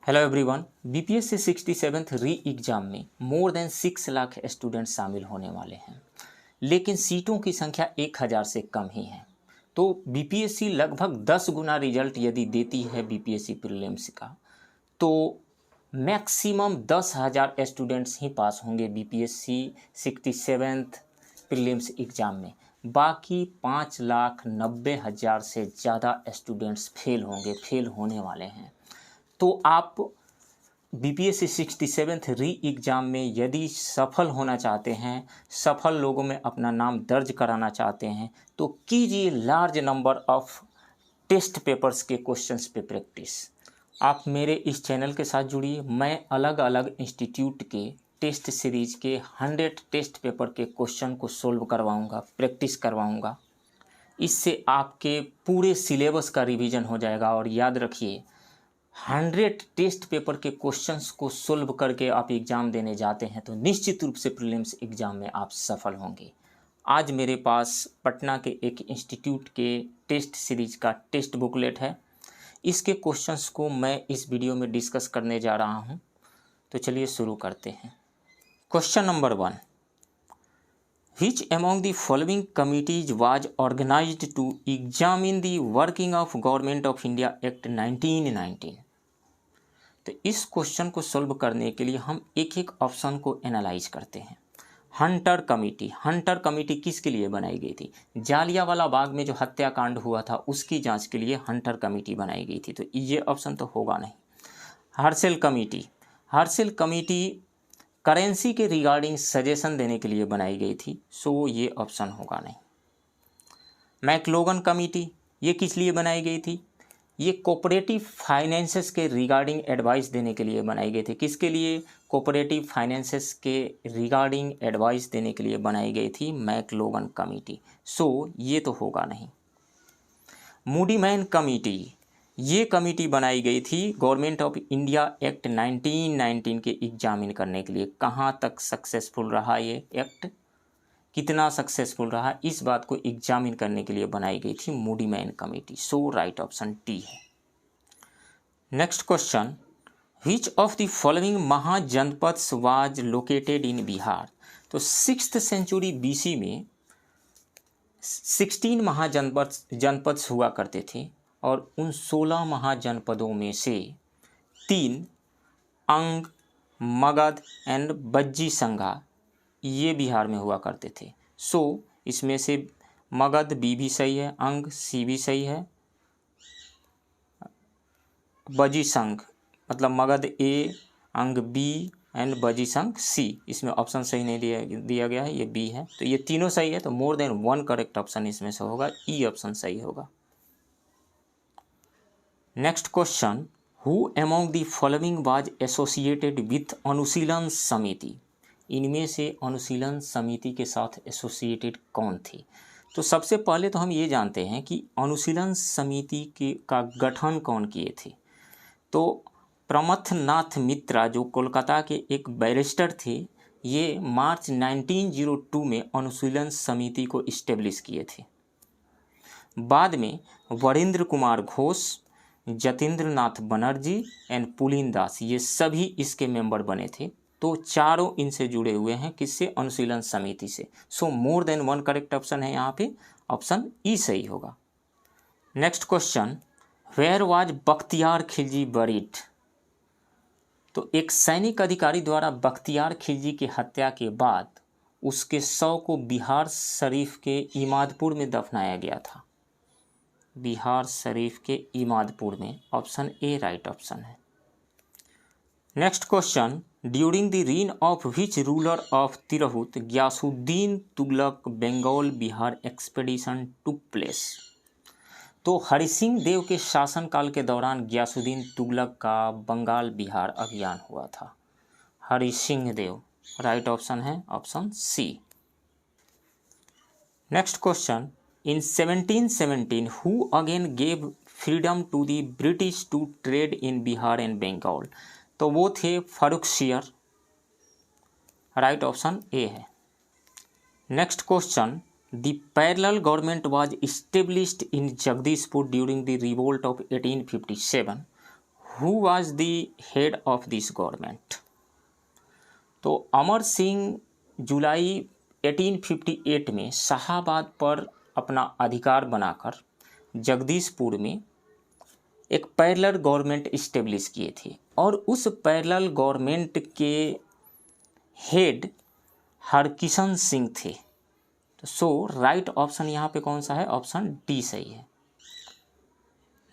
Hello everyone. BPSC 67th री exam में more than 6 lakh student शामिल होने वाले हैं, लेकिन सीटों की संख्या 1000 से कम ही है। तो बीपीएससी लगभग 10 गुना रिजल्ट यदि देती है बीपीएससी प्रीलिम्स का, तो मैक्सिमम 10,000 स्टूडेंट्स ही पास होंगे बीपीएससी 67th प्रीलिम्स एग्ज़ाम में। बाकी 5,90,000 से ज़्यादा स्टूडेंट्स फेल होंगे, फेल होने वाले हैं। तो आप बीपीएससी 67th री एग्ज़ाम में यदि सफल होना चाहते हैं, सफल लोगों में अपना नाम दर्ज कराना चाहते हैं, तो कीजिए large number of test papers के क्वेश्चंस पे प्रैक्टिस। आप मेरे इस चैनल के साथ जुड़िए। मैं अलग अलग इंस्टीट्यूट के टेस्ट सीरीज के 100 टेस्ट पेपर के क्वेश्चन को सोल्व करवाऊँगा, प्रैक्टिस करवाऊँगा। इससे आपके पूरे सिलेबस का रिवीजन हो जाएगा। और याद रखिए, 100 टेस्ट पेपर के क्वेश्चंस को सोल्व करके आप एग्ज़ाम देने जाते हैं तो निश्चित रूप से प्रीलिम्स एग्ज़ाम में आप सफल होंगे। आज मेरे पास पटना के एक इंस्टीट्यूट के टेस्ट सीरीज का टेस्ट बुकलेट है। इसके क्वेश्चंस को मैं इस वीडियो में डिस्कस करने जा रहा हूं। तो चलिए शुरू करते हैं। Question number 1, Which among the following committees was organized to examine the working of Government of India Act 1919? तो इस क्वेश्चन को सॉल्व करने के लिए हम एक एक ऑप्शन को एनालाइज करते हैं। हंटर कमेटी किसके लिए बनाई गई थी? जालियांवाला बाग में जो हत्याकांड हुआ था उसकी जांच के लिए हंटर कमेटी बनाई गई थी, तो ये ऑप्शन तो होगा नहीं। हर्षेल कमेटी करेंसी के रिगार्डिंग सजेशन देने के लिए बनाई गई थी, सो ये ऑप्शन होगा नहीं। मैक्लोगन कमेटी ये किस लिए बनाई गई थी? ये कोऑपरेटिव फाइनेंसेस के रिगार्डिंग एडवाइस देने के लिए बनाई गई थी। किसके लिए? कोऑपरेटिव फाइनेंसेस के रिगार्डिंग एडवाइस देने के लिए बनाई गई थी मैक्लोगन कमेटी, सो ये तो होगा नहीं। मूडी मैन कमेटी ये कमेटी बनाई गई थी गवर्नमेंट ऑफ इंडिया एक्ट 1919 के एग्जामिन करने के लिए। कहाँ तक सक्सेसफुल रहा ये एक्ट, कितना सक्सेसफुल रहा, इस बात को एग्जामिन करने के लिए बनाई गई थी मूडी मैन कमेटी, सो राइट ऑप्शन टी है। Next question, which of the following mahajanapadas was located in Bihar? तो 6th सेंचुरी बीसी में 16 महाजनपद्स हुआ करते थे और उन 16 महाजनपदों में से 3 अंग, मगध एंड बज्जी संघा ये बिहार में हुआ करते थे। सो इसमें से मगध बी भी सही है, अंग सी भी सही है, बजी संघ मतलब मगध ए, अंग बी एंड बजी संघ सी, इसमें ऑप्शन सही नहीं दिया गया है, ये बी है। तो ये तीनों सही है, तो मोर देन 1 करेक्ट ऑप्शन इसमें से होगा, ई ऑप्शन सही होगा। Next question, who among the following was associated with Anushilan Samiti? इनमें से अनुशीलन समिति के साथ एसोसिएटेड कौन थी? तो सबसे पहले तो हम ये जानते हैं कि अनुशीलन समिति का गठन कौन किए थे। तो प्रमथनाथ मित्रा जो कोलकाता के एक बैरिस्टर थे, ये मार्च 1902 में अनुशीलन समिति को इस्टेब्लिश किए थे। बाद में वरिंद्र कुमार घोष, जतेंद्र नाथ बनर्जी एंड पुलिन दास ये सभी इसके मेंबर बने थे। तो चारों इनसे जुड़े हुए हैं, किससे? अनुशीलन समिति से। So more than 1 correct option है यहाँ पे, ऑप्शन ई सही होगा। Next question, where was Bakhtiyar Khilji buried? तो एक सैनिक अधिकारी द्वारा बख्तियार खिलजी की हत्या के बाद उसके शव को बिहार शरीफ के इमादपुर में दफनाया गया था। बिहार शरीफ के इमादपुर में, ऑप्शन ए राइट ऑप्शन है। Next question, during the reign of which ruler of Tirhut Ghiyasuddin Tughlaq Bengal Bihar expedition took place? तो हरिसिंह देव के शासनकाल के दौरान गियासुद्दीन तुगलक का बंगाल बिहार अभियान हुआ था। हरिसिंह देव राइट ऑप्शन है, option C. Next question, in 1717 who again gave freedom to the British to trade in Bihar and Bengal? तो वो थे फारुखसियर, राइट ऑप्शन ए है। Next question, the parallel government was established in Jagdishpur during the revolt of 1857, who was the head of this government? तो अमर सिंह जुलाई 1858 में शाहाबाद पर अपना अधिकार बनाकर जगदीशपुर में एक पैरेलल गवर्नमेंट इस्टेब्लिश किए थे और उस पैरेलल गवर्नमेंट के हेड हरकिशन सिंह थे। तो सो राइट ऑप्शन यहाँ पे कौन सा है? ऑप्शन डी सही है।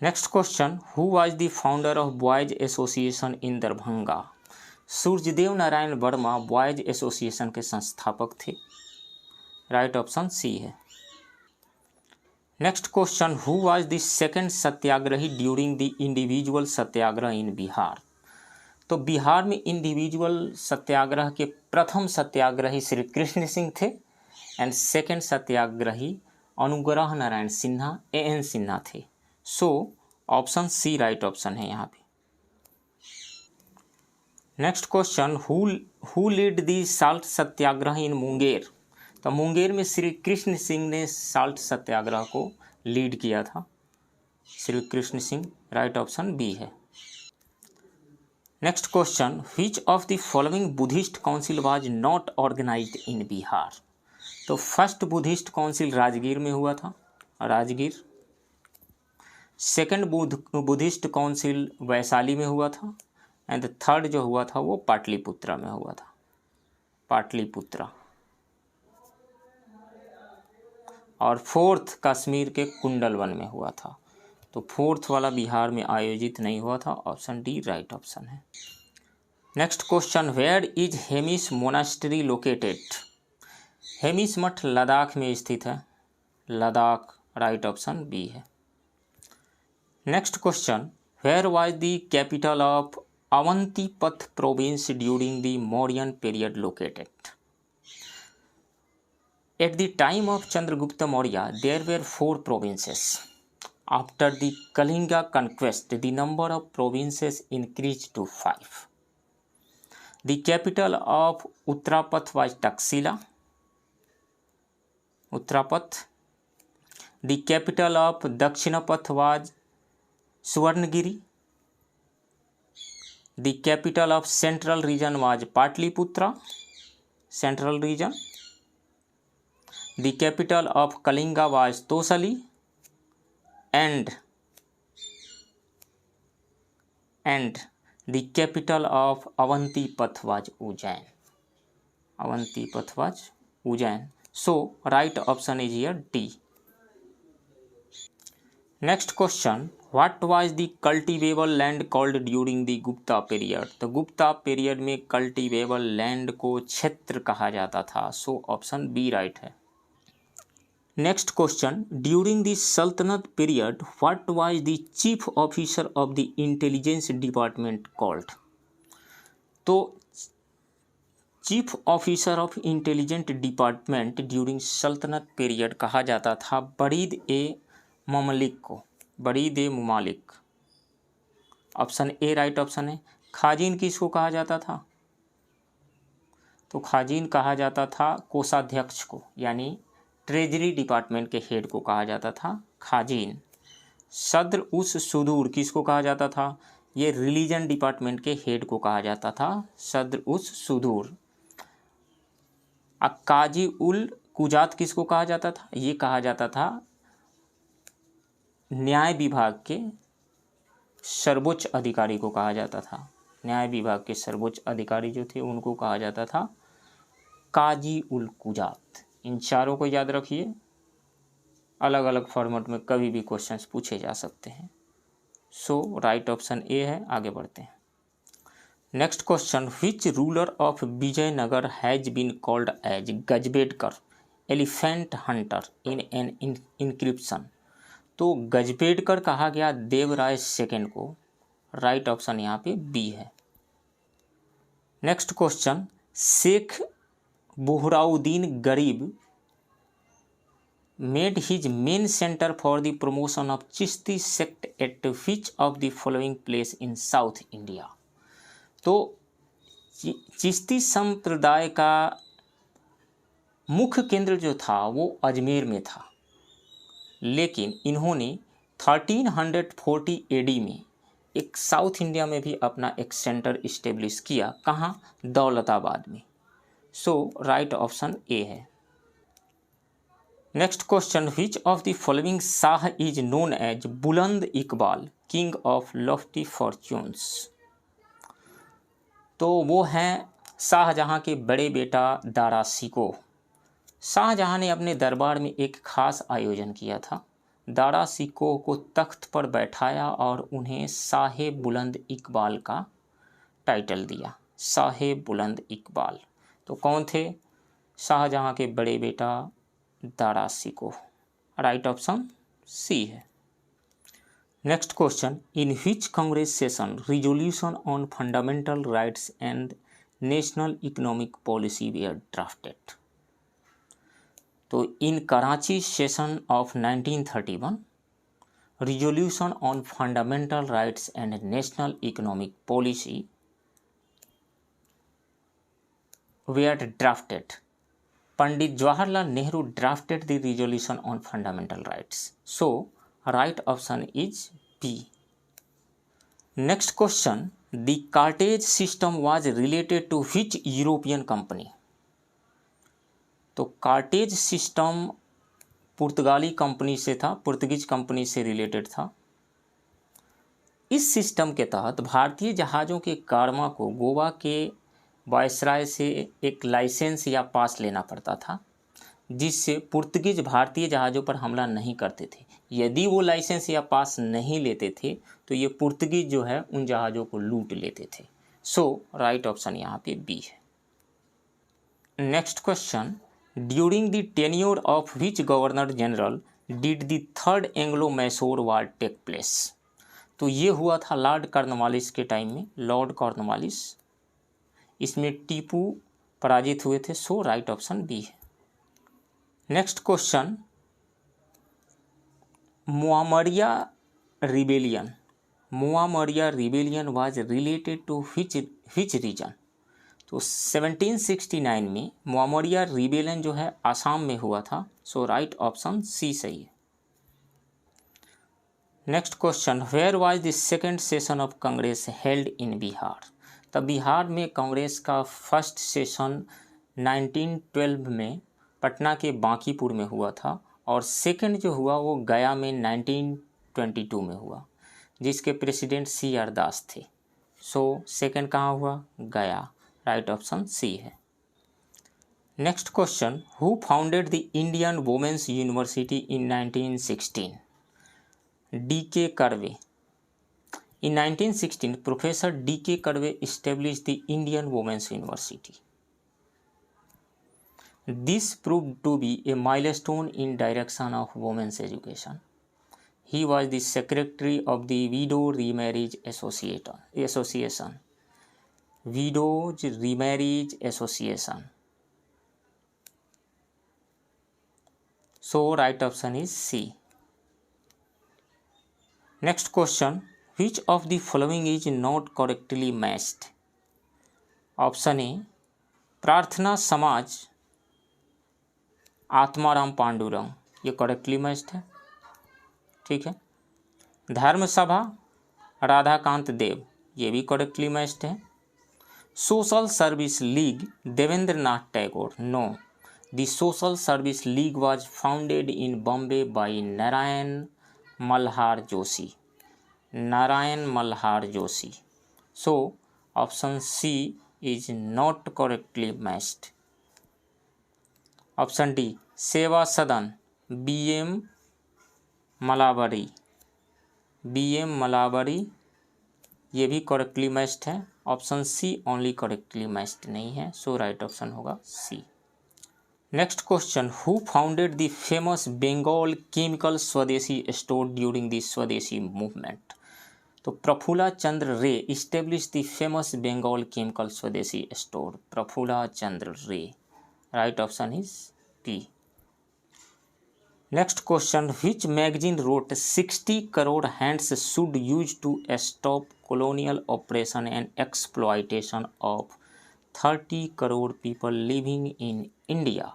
Next question, who was the founder of boys association in Darbhanga? Suryadev Narayan Verma boys association के संस्थापक थे। राइट ऑप्शन सी है। Next question, who was the second satyagrahi during the individual satyagraha in Bihar? तो बिहार में इंडिविजुअल सत्याग्रह के प्रथम सत्याग्रही श्री कृष्ण सिंह थे and second Satyagrahi Anugrah Narayan Sinha AN Sinha थे। So option C right option है यहाँ पे। Next question, who lead the salt satyagraha in Munger? तो मुंगेर में श्री कृष्ण सिंह ने साल्ट सत्याग्रह को लीड किया था। Shri Krishna Singh, right option B है। Next question, which of the following Buddhist council was not organised in Bihar? तो फर्स्ट बुद्धिस्ट काउंसिल राजगीर में हुआ था, Rajgir. Second Buddhist council Vaishali में हुआ था एंड थर्ड जो हुआ था वो पाटलिपुत्रा में हुआ था, पाटलिपुत्रा। और फोर्थ कश्मीर के कुंडलवन में हुआ था। तो फोर्थ वाला बिहार में आयोजित नहीं हुआ था। ऑप्शन डी राइट ऑप्शन है। Next question, where is Hemis monastery located? Hemis मठ लद्दाख में स्थित है, लद्दाख, राइट ऑप्शन बी है। Next question, where was the capital of Avantipatha province during the Mauryan period located? At the time of Chandragupta Maurya, there were 4 provinces. After the Kalinga conquest, the number of provinces increased to 5. The capital of Uttrapath was Taxila, Uttrapath. The capital of Dakshinapath was Suvarnagiri. The capital of Central region was Patliputra, Central region. The capital of Kalinga was Tosali and the capital of Avantipath was Ujjain. Avantipath was Ujjain. So right option is here D. Next question, what was the cultivable land called during the Gupta period? तो Gupta period में cultivable land को क्षेत्र कहा जाता था। सो option B right है। Next question, during the सल्तनत period what was the chief officer of the intelligence department called? तो chief officer of intelligent department during सल्तनत पीरियड कहा जाता था बरीद ए ममलिक को, बरीद ए ममालिक। ऑप्शन ए राइट ऑप्शन है। खाजिन किसको कहा जाता था? तो खाजिन कहा जाता था कोषाध्यक्ष को, यानी ट्रेजरी डिपार्टमेंट के हेड को कहा जाता था खाजिन। सद्र उस सुदूर किसको कहा जाता था? ये रिलीजन डिपार्टमेंट के हेड को कहा जाता था सद्र उस सुदूर। काजी उल कुजात किसको कहा जाता था? ये कहा जाता था न्याय विभाग के सर्वोच्च अधिकारी को कहा जाता था। न्याय विभाग के सर्वोच्च अधिकारी जो थे उनको कहा जाता था काजी उल कुजात। इन चारों को याद रखिए, अलग अलग फॉर्मेट में कभी भी क्वेश्चंस पूछे जा सकते हैं। सो राइट ऑप्शन ए है। आगे बढ़ते हैं। Next question, which ruler of Vijayanagar has been called as Gajabetekara elephant hunter in an inscription? तो गजबेडकर कहा गया देवराय सेकंड को। राइट ऑप्शन यहाँ पे बी है। नेक्स्ट क्वेश्चन, शेख बुहराउद्दीन गरीब made his main center for the promotion of Chishti sect at which of the following place in South India? तो चिश्ती संप्रदाय का मुख्य केंद्र जो था वो अजमेर में था, लेकिन इन्होंने 1340 AD में एक साउथ इंडिया में भी अपना एक सेंटर इस्टेब्लिश किया, कहाँ? दौलताबाद में। सो राइट ऑप्शन ए है। Next question, which of the following शाह is known as Buland Iqbal, king of lofty fortunes? तो वो हैं शाहजहां के बड़े बेटा दारा शिकोह। शाहजहां ने अपने दरबार में एक खास आयोजन किया था। दारा शिकोह को तख्त पर बैठाया और उन्हें शाहे बुलंद इकबाल का टाइटल दिया, शाहे बुलंद इकबाल। तो कौन थे? शाहजहां के बड़े बेटा Dara Shikoh. Right option C है। Next question, in which Congress session resolution on fundamental rights and national economic policy were drafted? तो in Karachi session of 1931 resolution on fundamental rights and national economic policy were drafted. Pandit Jawaharlal Nehru drafted the resolution on fundamental rights. So right option is B. Next question, the कार्टेज system was related to which European company? तो कार्टेज system पुर्तगाली company से था, Portuguese company से related था। इस system के तहत भारतीय जहाज़ों के कारमा को गोवा के वायसराय से एक लाइसेंस या पास लेना पड़ता था, जिससे पुर्तगीज भारतीय जहाज़ों पर हमला नहीं करते थे। यदि वो लाइसेंस या पास नहीं लेते थे तो ये पुर्तगीज जो है उन जहाज़ों को लूट लेते थे। सो राइट ऑप्शन यहाँ पे बी है। Next question, during the tenure of which governor general did the third Anglo Mysore war take place? तो ये हुआ था लॉर्ड कॉर्नवालिस के टाइम में, लॉर्ड कॉर्नवालिस। इसमें टीपू पराजित हुए थे। सो राइट ऑप्शन बी है। Next question, Moamoria rebellion was related to which region? तो 1769 में मुआमरिया रिबेलियन जो है आसाम में हुआ था। सो राइट ऑप्शन सी सही है। Next question, where was the second session of Congress held in Bihar? तब बिहार में कांग्रेस का फर्स्ट सेशन 1912 में पटना के बांकीपुर में हुआ था और सेकंड जो हुआ वो गया में 1922 में हुआ, जिसके प्रेसिडेंट C.R. दास थे। सो सेकंड कहाँ हुआ? गया। राइट ऑप्शन सी है। Next question, who founded the Indian women's university in 1916? D.K. Karve. In 1916, Professor D.K. Karve established the Indian Women's University. This proved to be a milestone in direction of women's education. He was the secretary of the Widow Remarriage Association. Widows Remarriage Association. So right option is C. Next question, which of the following is not correctly matched? Option A, प्रार्थना समाज आत्माराम पांडुरंग, ये correctly matched है। ठीक है। धर्म सभा राधाकांत देव, ये भी करेक्टली मैच्ड है। Social service league Debendra Nath Tagore, no, the social service league was founded in Bombay by Narayan Malhar Joshi, Narayan Malhar Joshi. So option C is not correctly matched. Option D, Seva Sadan BM Malabari, ये भी करेक्टली मैच्ड है। Option C only correctly matched नहीं है। So right option होगा C. Next question, who founded the famous Bengal chemical swadeshi store during the swadeshi movement? तो Prafulla Chandra Ray establish the famous Bengal chemical swadeshi store, Prafulla Chandra Ray. Right option is P. Next question, which magazine wrote 60 crore hands should use to stop colonial oppression and exploitation of 30 crore people living in India?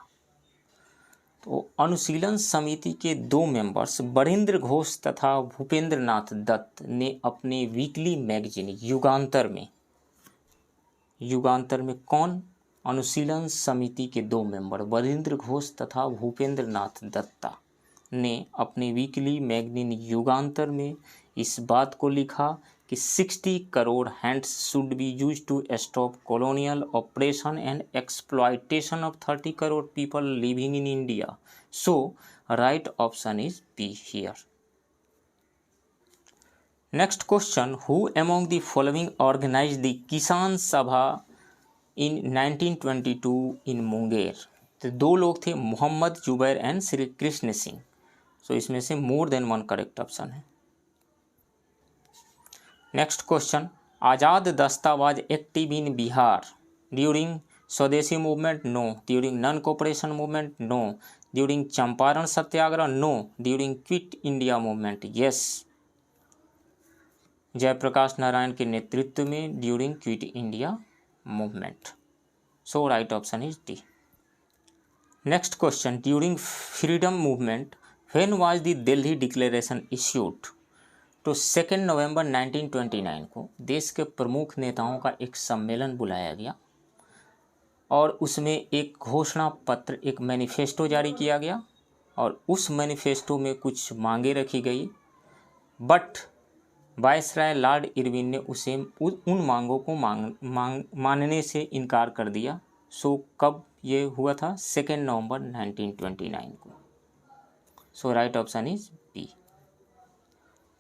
तो अनुशीलन समिति के 2 members Barindra Ghosh तथा भूपेंद्र नाथ दत्त ने अपने weekly magazine युगांतर में कौन? अनुशीलन समिति के 2 मेंबर बरिंद्र घोष तथा भूपेंद्र नाथ दत्ता ने अपने वीकली मैगजीन युगांतर में इस बात को लिखा कि 60 crore hands should be use to stop colonial operation and exploitation of 30 crore people living in India. So right option is B here. Next question, who among the following organize the Kisan Sabha इन 1922 इन मुंगेर? तो 2 लोग थे, Mohammed Zubair and Shri Krishna Singh. So इसमें से more than 1 correct option है. Next question, Azad दस्तावेज active in Bihar during Swadeshi movement? No. During non cooperation movement? No. During Champaran Satyagraha? No. During quit India movement? Yes. Jayaprakash Narayan के नेतृत्व में during quit India movement. So right option is D. Next question, during freedom movement when was the Delhi declaration issued? तो 2 नवंबर 1929 को देश के प्रमुख नेताओं का एक सम्मेलन बुलाया गया और उसमें एक घोषणा पत्र, एक मैनिफेस्टो जारी किया गया और उस मैनिफेस्टो में कुछ मांगे रखी गई, बट वायसराय लॉर्ड इरविन ने उसे उन मांगों को मानने से इनकार कर दिया. सो कब ये हुआ था? 2 नवंबर 1929 को. So right option is B.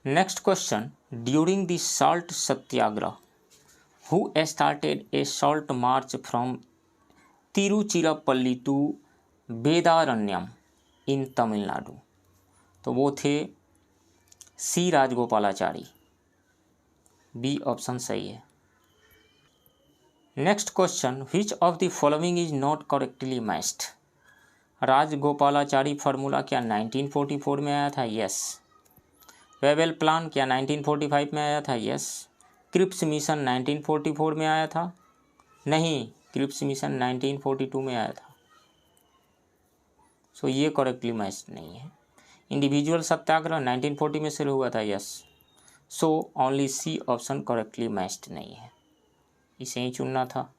Next question, during the salt Satyagraha who started a salt march from Tiruchirappalli to Vedaranyam in Tamil Nadu? तो वो थे सी राजगोपालाचारी. बी ऑप्शन सही है. Next question, which of the following is not correctly matched? Rajagopalachari formula क्या 1944 में आया था? Yes. Wavell plan क्या 1945 में आया था? यस. क्रिप्स मिशन 1944 में आया था? नहीं, क्रिप्स मिशन 1942 में आया था. सो ये करेक्टली मैच नहीं है. इंडिविजुअल सत्याग्रह 1940 में शुरू हुआ था? Yes. So only C option correctly matched नहीं है, इसे ही चुनना था.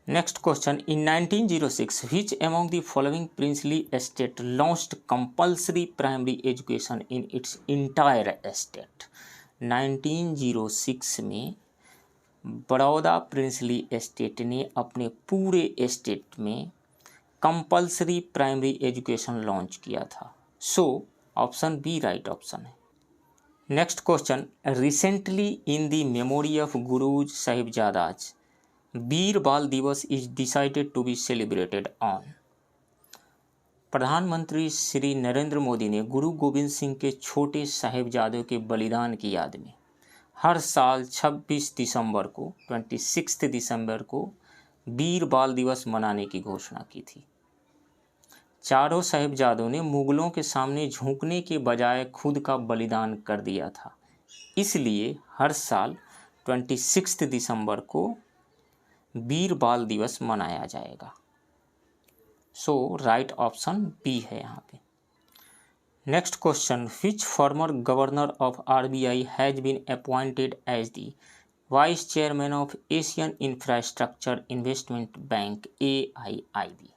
Next question, in 1906 which among the following princely estate launched compulsory primary education in its entire estate? 1906 में बड़ौदा प्रिंसली एस्टेट ने अपने पूरे एस्टेट में कंपल्सरी प्राइमरी एजुकेशन लॉन्च किया था. सो ऑप्शन बी राइट ऑप्शन है. Next question, recently in the memory of Gurus Sahibzadas Veer Bal Diwas is decided to be celebrated on? प्रधानमंत्री श्री नरेंद्र मोदी ने गुरु गोविंद सिंह के छोटे साहिबजादों के बलिदान की याद में हर साल 26 दिसंबर को वीर बाल दिवस मनाने की घोषणा की थी. चारों साहिबजादों ने मुगलों के सामने झुकने के बजाय खुद का बलिदान कर दिया था, इसलिए हर साल 26 दिसंबर को वीर बाल दिवस मनाया जाएगा. सो राइट ऑप्शन बी है यहाँ पे. Next question, which former governor of RBI has been appointed as the vice chairman of Asian infrastructure investment bank AIIB?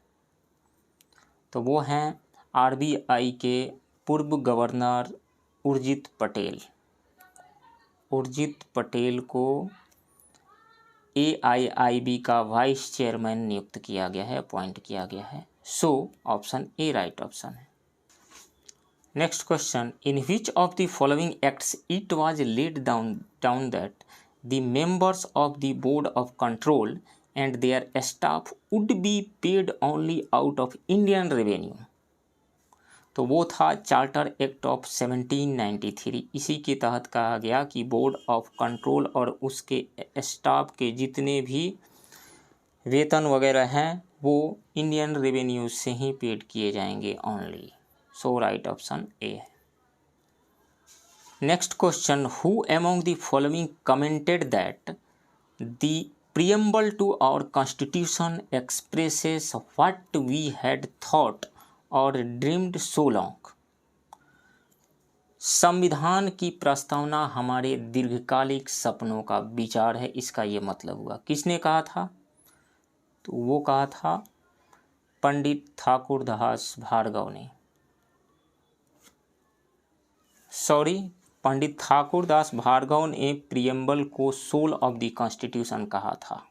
तो वो हैं RBI के पूर्व गवर्नर उर्जित पटेल. उर्जित पटेल को AIIB का वाइस चेयरमैन नियुक्त किया गया है, अपॉइंट किया गया है. So option A right option है. Next question, in which of the following acts it was laid down that the members of the board of control and their staff would be paid only out of Indian revenue? तो वो था charter act of 1793. इसी के तहत कहा गया कि board of control और उसके स्टाफ के जितने भी वेतन वगैरह हैं वो इंडियन रेवेन्यू से ही पेड किए जाएंगे only. So right option A है. Next question, who among the following commented that the preamble to our constitution expresses what we had thought और ड्रीम्ड सो लॉन्ग। संविधान की प्रस्तावना हमारे दीर्घकालिक सपनों का विचार है, इसका ये मतलब हुआ। किसने कहा था? तो वो कहा था पंडित ठाकुरदास भार्गव ने। पंडित ठाकुरदास भार्गव ने प्रियम्बल को सोल ऑफ द कॉन्स्टिट्यूशन कहा था।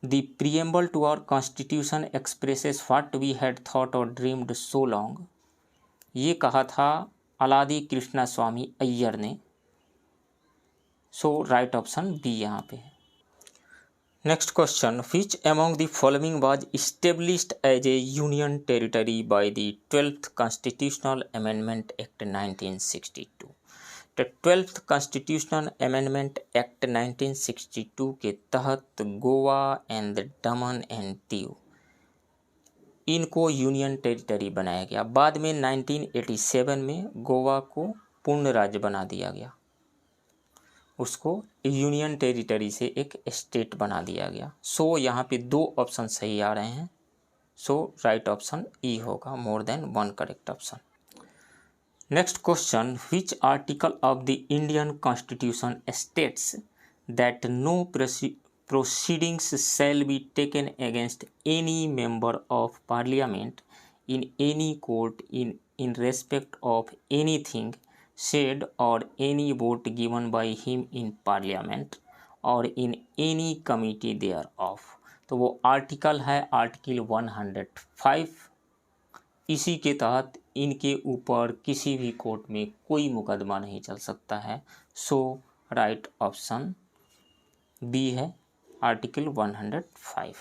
The preamble to our constitution expresses what we had thought और ड्रीम्ड सो लॉन्ग, ये कहा था अलादी कृष्णा स्वामी अय्यर ने। सो राइट ऑप्शन बी यहाँ पे है। Next question, which among the following was established as a union territory by the 12th constitutional amendment act 1962। तो 12th constitutional amendment act 1962 के तहत गोवा एंड दमन एंड दीव, इनको यूनियन टेरिटरी बनाया गया। बाद में 1987 में गोवा को पूर्ण राज्य बना दिया गया, उसको यूनियन टेरिटरी से एक स्टेट बना दिया गया। सो यहाँ पे 2 ऑप्शन सही आ रहे हैं। सो राइट ऑप्शन ई होगा, more than 1 correct option. Next question, which article of the Indian constitution states that no proceedings shall be taken against any member of parliament in any court in respect of anything said or any vote given by him in parliament or in any committee thereof। तो वो article है article 105। इसी के तहत इनके ऊपर किसी भी कोर्ट में कोई मुकदमा नहीं चल सकता है। सो राइट ऑप्शन बी है, article 105।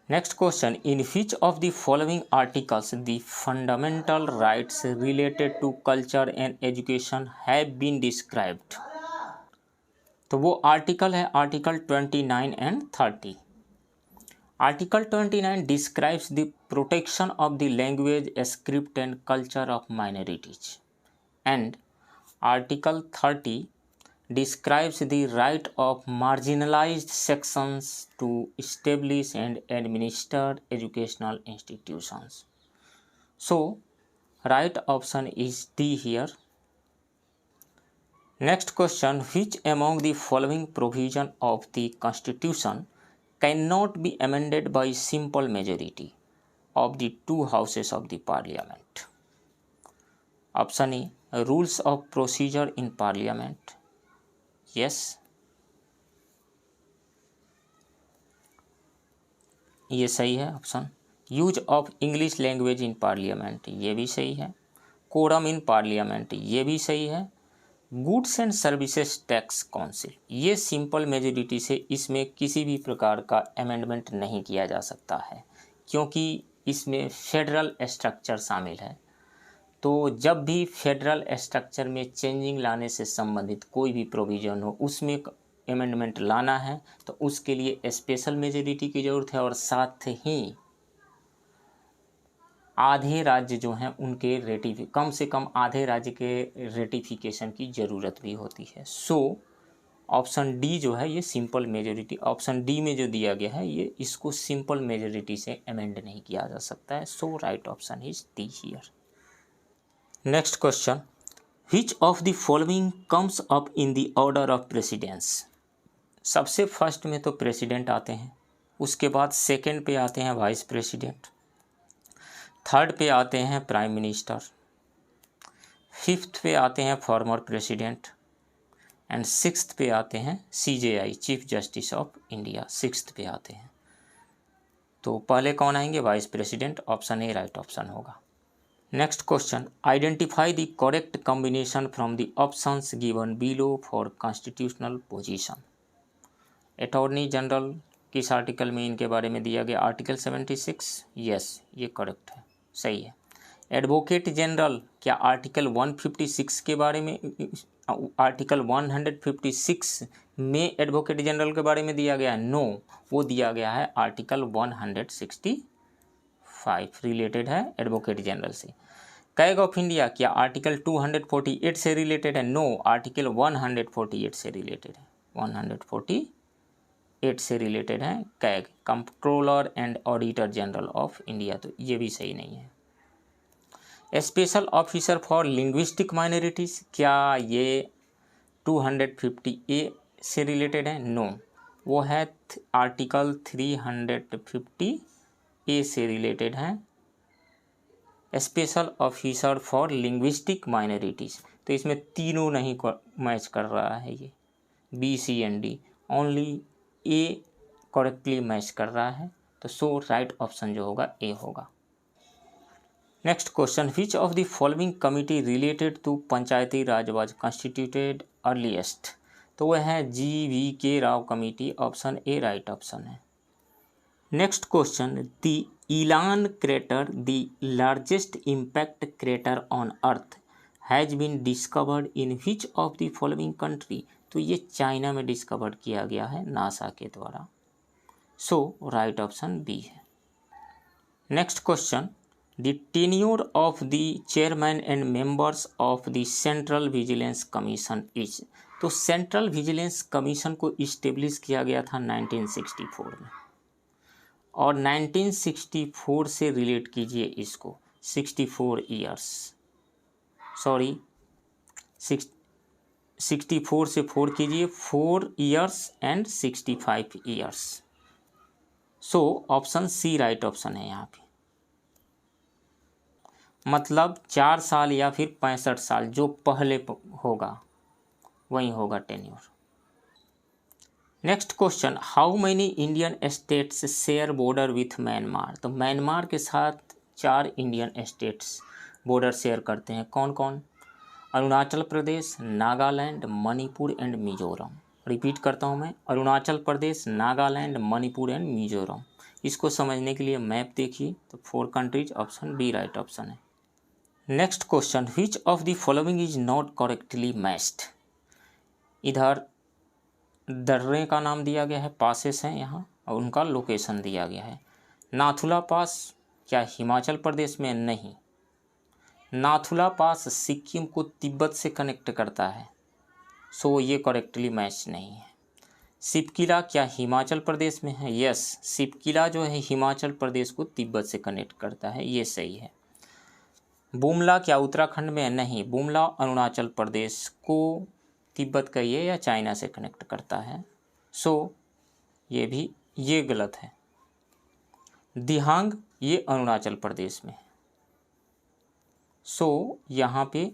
Next question, in which of the following articles the fundamental rights related to culture and education have been described. तो वो आर्टिकल है article 29 and 30। Article 29 describes the protection of the language, script and culture of minorities, and article 30 describes the right of marginalized sections to establish and administer educational institutions. So, right option is D here. Next question, which among the following provision of the Constitution cannot be amended by simple majority of the 2 houses of the Parliament? Option A, rules of procedure in Parliament. Yes, ये सही है option. Use of English language in parliament, ये भी सही है। Quorum in parliament, ये भी सही है। Goods and services tax council, ये सिंपल मेजोरिटी से इसमें किसी भी प्रकार का अमेंडमेंट नहीं किया जा सकता है, क्योंकि इसमें फेडरल स्ट्रक्चर शामिल है। तो जब भी फेडरल स्ट्रक्चर में चेंजिंग लाने से संबंधित कोई भी प्रोविज़न हो, उसमें अमेंडमेंट लाना है तो उसके लिए स्पेशल मेजॉरिटी की ज़रूरत है, और साथ ही आधे राज्य जो हैं उनके कम से कम आधे राज्य के रेटिफिकेशन की ज़रूरत भी होती है। सो ऑप्शन डी जो है ये सिंपल मेजॉरिटी, ऑप्शन डी में जो दिया गया है ये इसको सिंपल मेजॉरिटी से अमेंड नहीं किया जा सकता है। So right option is D here. Next question, which of the following comes up in the order of precedence. सबसे फर्स्ट में तो प्रेसिडेंट आते हैं, उसके बाद सेकंड पे आते हैं वाइस प्रेसिडेंट, थर्ड पे आते हैं प्राइम मिनिस्टर, फिफ्थ पे आते हैं फॉर्मर प्रेसिडेंट, एंड सिक्स्थ पे आते हैं CJI chief justice of India, sixth पे आते हैं। तो पहले कौन आएंगे? Vice president, option A right option होगा। Next question, identify the correct combination from the options given below for constitutional position. Attorney general किस आर्टिकल में इनके बारे में दिया गया? आर्टिकल 76। यस, ये करेक्ट है, सही है। एडवोकेट जनरल, क्या आर्टिकल 156 के बारे में, आर्टिकल 156 में एडवोकेट जनरल के बारे में दिया गया है? नो, वो दिया गया है आर्टिकल 165, रिलेटेड है एडवोकेट जनरल से। कैग ऑफ इंडिया, क्या आर्टिकल 248 से रिलेटेड है? नो, आर्टिकल 148 से रिलेटेड है, 148 2008 से रिलेटेड हैं, CAG controller and auditor general of India, तो ये भी सही नहीं है। Special officer for linguistic minorities, क्या ये 250A से रिलेटेड है? नो, वो है आर्टिकल 350A से रिलेटेड हैं, special officer for linguistic minorities. तो इसमें तीनों नहीं मैच कर रहा है, ये B C and D, only A correctly match कर रहा है, तो सो राइट ऑप्शन जो होगा ए होगा। Next question, which of the following committee related to Panchayati Raj was constituted earliest? तो वह है GVK Rao committee, option A right option है। Next question, the Ilan crater, the largest impact crater on earth, has been discovered in which of the following country? तो ये China में discover किया गया है नासा के द्वारा, सो राइट ऑप्शन बी है। Next question, the tenure of the chairman and members of the central vigilance commission is? तो सेंट्रल विजिलेंस कमीशन को इस्टेब्लिश किया गया था 1964 में, और 1964 से रिलेट कीजिए इसको, 64 ईयर्स, सॉरी 64 से 4 कीजिए, 4 years and 65 years, so option C right option है यहाँ पे। मतलब 4 साल या फिर 65 साल, जो पहले होगा वही होगा tenure. Next question, how many Indian states share border with Myanmar? तो म्यांमार के साथ 4 इंडियन स्टेट्स बॉर्डर शेयर करते हैं, कौन कौन? अरुणाचल प्रदेश, नागालैंड, मणिपुर एंड मिजोरम। रिपीट करता हूँ मैं, अरुणाचल प्रदेश, नागालैंड, मणिपुर एंड मिजोरम। इसको समझने के लिए मैप देखिए, तो 4 countries, option B right option है। Next question, which of the following is not correctly matched? इधर दर्रे का नाम दिया गया है, पासेस हैं यहाँ, और उनका लोकेशन दिया गया है। नाथुला पास क्या हिमाचल प्रदेश में? नहीं, नाथुला पास सिक्किम को तिब्बत से कनेक्ट करता है, सो ये करेक्टली मैच नहीं है। सिपकिला क्या हिमाचल प्रदेश में है? यस, सिपकिला जो है हिमाचल प्रदेश को तिब्बत से कनेक्ट करता है, ये सही है। बुमला क्या उत्तराखंड में है? नहीं, बुमला अरुणाचल प्रदेश को तिब्बत का या चाइना से कनेक्ट करता है, सो ये गलत है। दिहांग ये अरुणाचल प्रदेश में है, सो यहाँ पे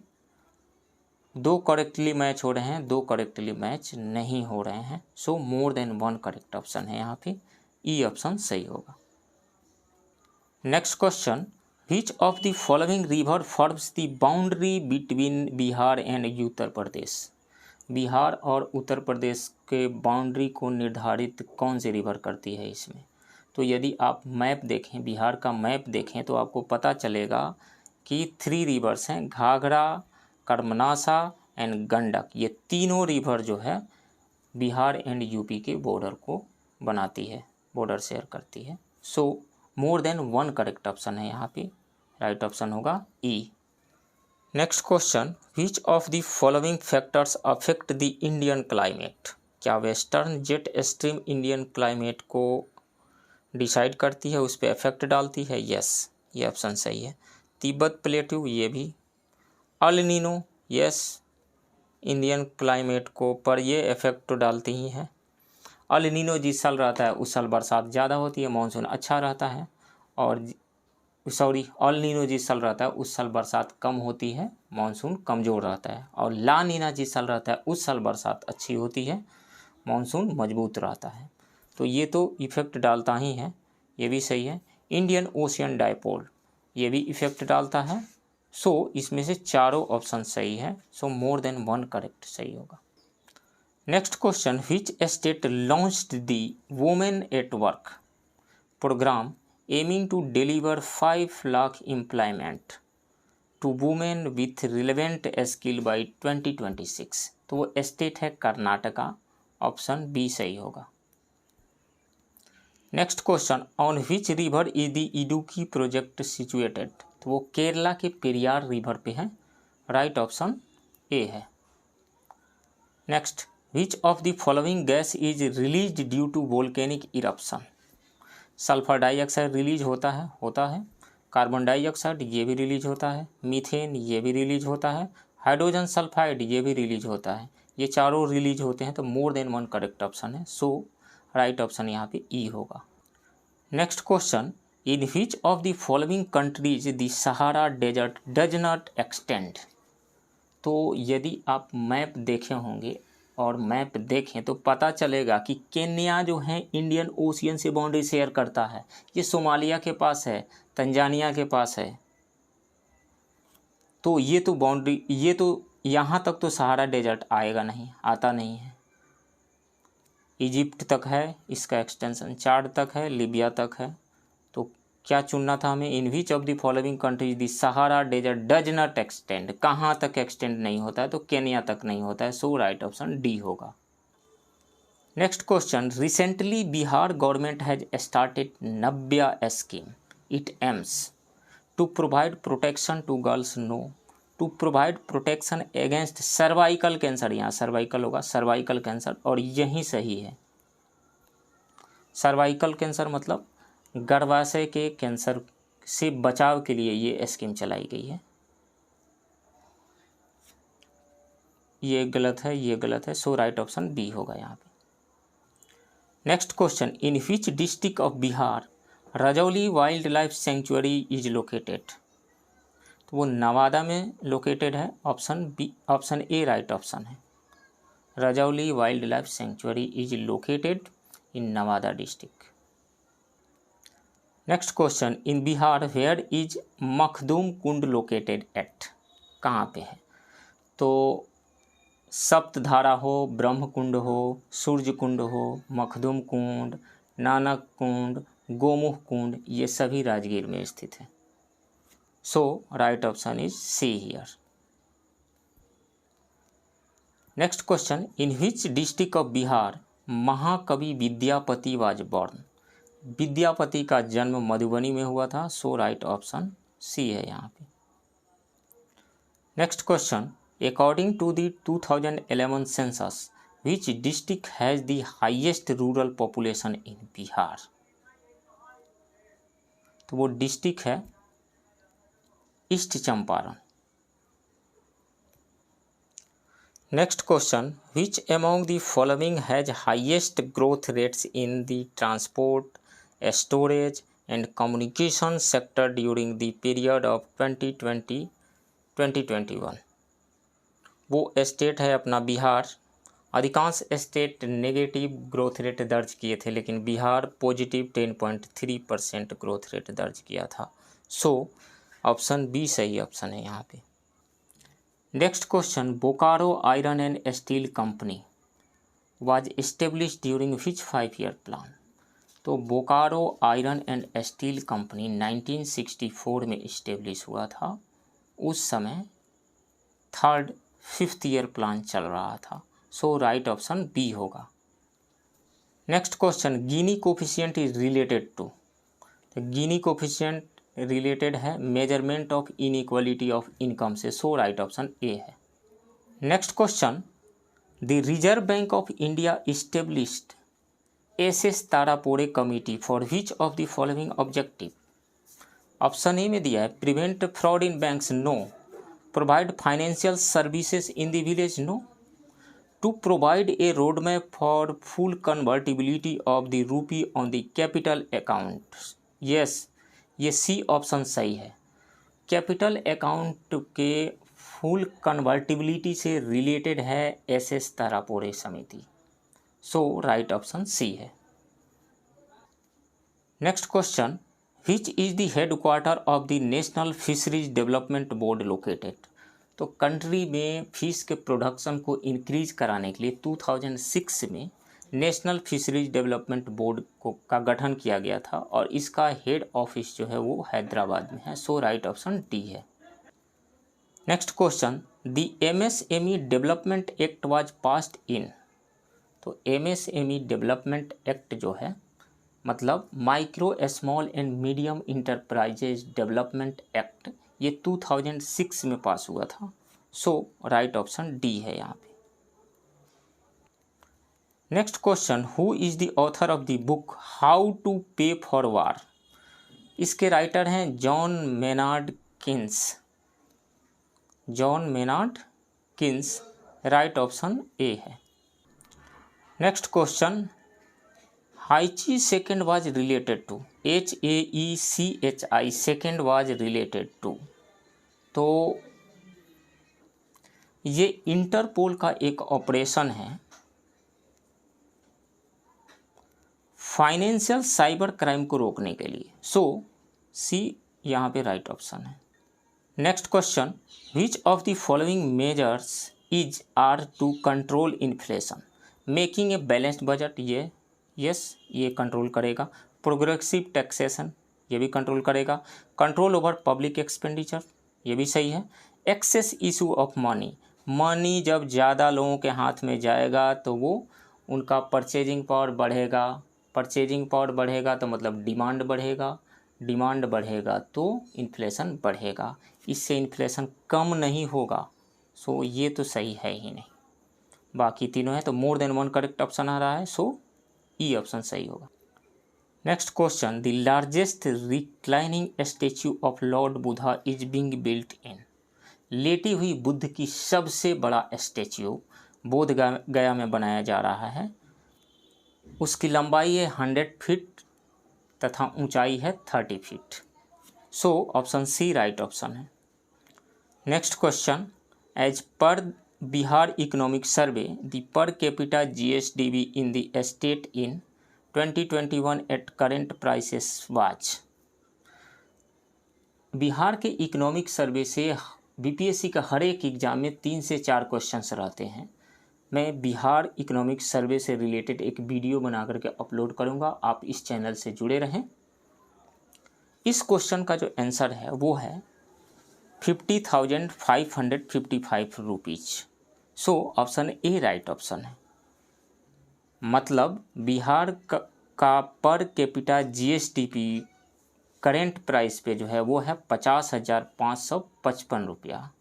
2 करेक्टली मैच हो रहे हैं, 2 करेक्टली मैच नहीं हो रहे हैं, so more than 1 correct option है यहाँ पे, ई ऑप्शन सही होगा। Next question, which of the following river forms the boundary between Bihar and Uttar Pradesh? Bihar और उत्तर प्रदेश के बाउंड्री को निर्धारित कौन सी रिवर करती है इसमें? तो यदि आप मैप देखें, बिहार का मैप देखें, तो आपको पता चलेगा कि 3 रिवर्स हैं, घाघरा, कर्मनाशा एंड गंडक। ये तीनों रिवर जो है बिहार एंड यूपी के बॉर्डर को बनाती है, बॉर्डर शेयर करती है, so more than 1 correct option है यहाँ पे, राइट ऑप्शन होगा E. Next question, which of the following factors affect the Indian climate? क्या western jet stream Indian climate को डिसाइड करती है, उस पर इफेक्ट डालती है? यस, ये ऑप्शन सही है। तिब्बत प्लेट्यू, ये भी। El Nino, yes, Indian climate को पर ये इफेक्ट तो डालती ही है। अल नीनो जिस साल रहता है उस साल बरसात ज़्यादा होती है, मानसून अच्छा रहता है, और अल नीनो जिस साल रहता है उस साल बरसात कम होती है, मानसून कमज़ोर रहता है, और ला नीना जिस साल रहता है उस साल बरसात अच्छी होती है, मानसून मजबूत रहता है। तो ये तो इफ़ेक्ट डालता ही है, ये भी सही है। इंडियन ओशियन डायपोल, ये भी इफ़ेक्ट डालता है, सो इसमें से चारों ऑप्शन सही है, सो मोर देन 1 करेक्ट सही होगा। Next question, which state launched the women at work programme aiming to deliver 5 lakh employment to women with relevant skill by 2026? तो वो स्टेट है कर्नाटका, ऑप्शन बी सही होगा। Next question, on which river is the Idukki project situated? तो वो केरला के Periyar river पे है, राइट ऑप्शन ए है। Next, which of the following gas is release due to volcanic eruption. Sulphur dioxide release होता है। कार्बन डाइऑक्साइड ये भी रिलीज होता है। मीथेन ये भी रिलीज होता है। हाइड्रोजन सल्फाइड ये भी रिलीज होता है। ये चारों रिलीज होते हैं, तो more than one correct option है। सो राइट ऑप्शन यहाँ पे ई होगा। Next question, in which of the following countries the Sahara desert does not extend. तो यदि आप मैप देखे होंगे और मैप देखें तो पता चलेगा कि केन्या जो है इंडियन ओशियन से बाउंड्री शेयर करता है। ये सोमालिया के पास है, तंजानिया के पास है। तो ये तो बाउंड्री, ये तो यहाँ तक तो सहारा डेजर्ट आएगा नहीं, आता नहीं है। इजिप्ट तक है, इसका एक्सटेंशन चाड तक है, लीबिया तक है। तो क्या चुनना था हमें, in which of the following countries the Sahara desert does not extend. कहाँ तक एक्सटेंड नहीं होता है, तो केन्या तक नहीं होता है। सो राइट ऑप्शन डी होगा। Next question, recently Bihar government has started Navya scheme. It aims to provide protection to girls, no, to provide protection against cervical cancer, यहाँ सर्वाइकल होगा, सर्वाइकल कैंसर, और यही सही है। सर्वाइकल कैंसर मतलब गर्भाशय के कैंसर से बचाव के लिए ये स्कीम चलाई गई है। ये गलत है, ये गलत है। सो राइट ऑप्शन बी होगा यहाँ पे। Next question, in which district of Bihar Rajauli wild life sanctuary is located. तो वो नवादा में लोकेटेड है। Option B, option A right option है। Rajauli wild life sanctuary is located in Nawada district. Next question, in Bihar where is Makhdum Kund located at. कहाँ पे है, तो सप्तधारा हो, ब्रह्म कुंड हो, सूर्य कुंड हो, मखदूम कुंड, नानक कुंड, गोमुख कुंड, ये सभी राजगीर में स्थित है। So right option is C here. Next question, in which district of Bihar महाकवि विद्यापति वाज बॉर्न। विद्यापति का जन्म मधुबनी में हुआ था। सो राइट ऑप्शन सी है यहाँ पे। Next question, according to the 2011 census which district has the highest rural population in Bihar. तो वो डिस्ट्रिक्ट है east Champaran. Next question, which among the following has highest growth rates in the transport, storage and communication sector during the period of 2020-2021। वो state है अपना बिहार। अधिकांश state negative growth rate दर्ज किए थे, लेकिन बिहार पॉजिटिव 10.3% ग्रोथ रेट दर्ज किया था। सो ऑप्शन बी सही ऑप्शन है यहाँ पे। Next question, Bokaro iron and steel company was establish during which 5 year plan. तो Bokaro iron and steel company 1964 में इस्टेब्लिश हुआ था। उस समय 5th ईयर प्लान चल रहा था। सो राइट ऑप्शन बी होगा। Next question, Gini coefficient is related to. तो गिनी कोफिशिएंट रिलेटेड है measurement of inequality of income से। सो राइट ऑप्शन ए है। Next question, the reserve bank of India established as Tarapore committee for which of the following objective. Option A में दिया है prevent fraud in banks, no, provide financial services in the village, no, to provide a road map for full convertibility of the rupee on the capital account. Yes, ये C option सही है। Capital account के full convertibility से related है S तारापोरे समिति। सो right option C है। Next question, which is the headquarter of the national fisheries development board located. तो country में फिश के प्रोडक्शन को इंक्रीज कराने के लिए 2006 में नेशनल फिशरीज डेवलपमेंट बोर्ड का गठन किया गया था, और इसका हेड ऑफिस जो है वो हैदराबाद में है। सो राइट ऑप्शन डी है। Next question, the MSME development act was passed in. तो MSME डेवलपमेंट एक्ट जो है मतलब micro small and medium enterprises development act, ये 2006 में पास हुआ था। सो राइट ऑप्शन डी है यहाँ पे। Next question, who is the author of the book how to pay for war? इसके राइटर हैं John Maynard Keynes. John Maynard Keynes, right option A है। Next question, Haechi second was related to, HAECHI second was related to, तो ये interpole का एक operation है financial cyber crime को रोकने के लिए। सो सी यहाँ पे राइट ऑप्शन है। Next question, which of the following measures is are to control inflation? Making a balanced budget, ये ये कंट्रोल करेगा। प्रोग्रेसिव टैक्सेशन, ये भी कंट्रोल करेगा। कंट्रोल ओवर पब्लिक एक्सपेंडिचर, ये भी सही है। Excess issue of money, money जब ज़्यादा लोगों के हाथ में जाएगा तो वो उनका परचेजिंग पावर बढ़ेगा। परचेजिंग पावर बढ़ेगा तो मतलब डिमांड बढ़ेगा, डिमांड बढ़ेगा तो इन्फ्लेशन बढ़ेगा, इससे इन्फ्लेशन कम नहीं होगा। सो ये तो सही है ही नहीं, बाकी तीनों है तो more than one correct option आ रहा है। सो ई ऑप्शन सही होगा। Next question, the largest reclining statue of lord Buddha is being built in? लेटी हुई बुद्ध की सबसे बड़ा स्टेच्यू बोध गया में बनाया जा रहा है। उसकी लंबाई है 100 फीट तथा ऊंचाई है 30 feet. So option C right option है। Next question, as per Bihar Economic Survey, the per capita GSDP in the state in 2021 at current prices was? Bihar के इकोनॉमिक सर्वे से बीपीएससी का हर एक एग्जाम में 3 से 4 क्वेश्चंस रहते हैं। मैं बिहार इकोनॉमिक सर्वे से रिलेटेड एक वीडियो बना करके अपलोड करूंगा, आप इस चैनल से जुड़े रहें। इस क्वेश्चन का जो आंसर है वो है 50,555 rupees. So option A right option है। मतलब बिहार का per capita GSDP current price पे जो है वो है 50,555 रुपया।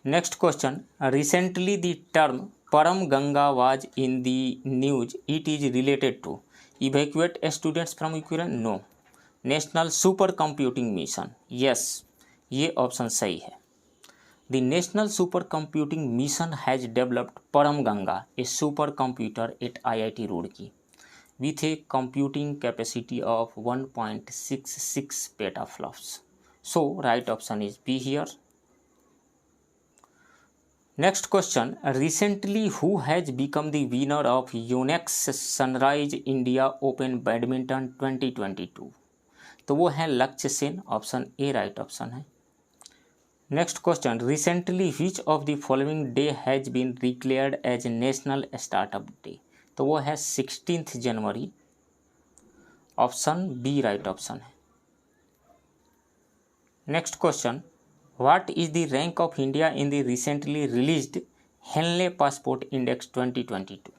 Next question, recently the term Param Ganga was in the news, it is related to evacuate students from Ukraine? No. National super computing mission, yes, ये ऑप्शन सही है। The National Supercomputing Mission has developed Param Ganga, a supercomputer at IIT Roorkee, with a computing capacity of 1.66 petaflops. So, right option is B here. Next question, recently who has become the winner of Yonex Sunrise India Open Badminton 2022? तो वो है Lakshya Sen, option A right option है। Next question, recently which of the following day has been declared as national startup day? तो वो है 16 जनवरी, option B right option है। Next question, what is the rank of India in the recently released Henley passport index 2022?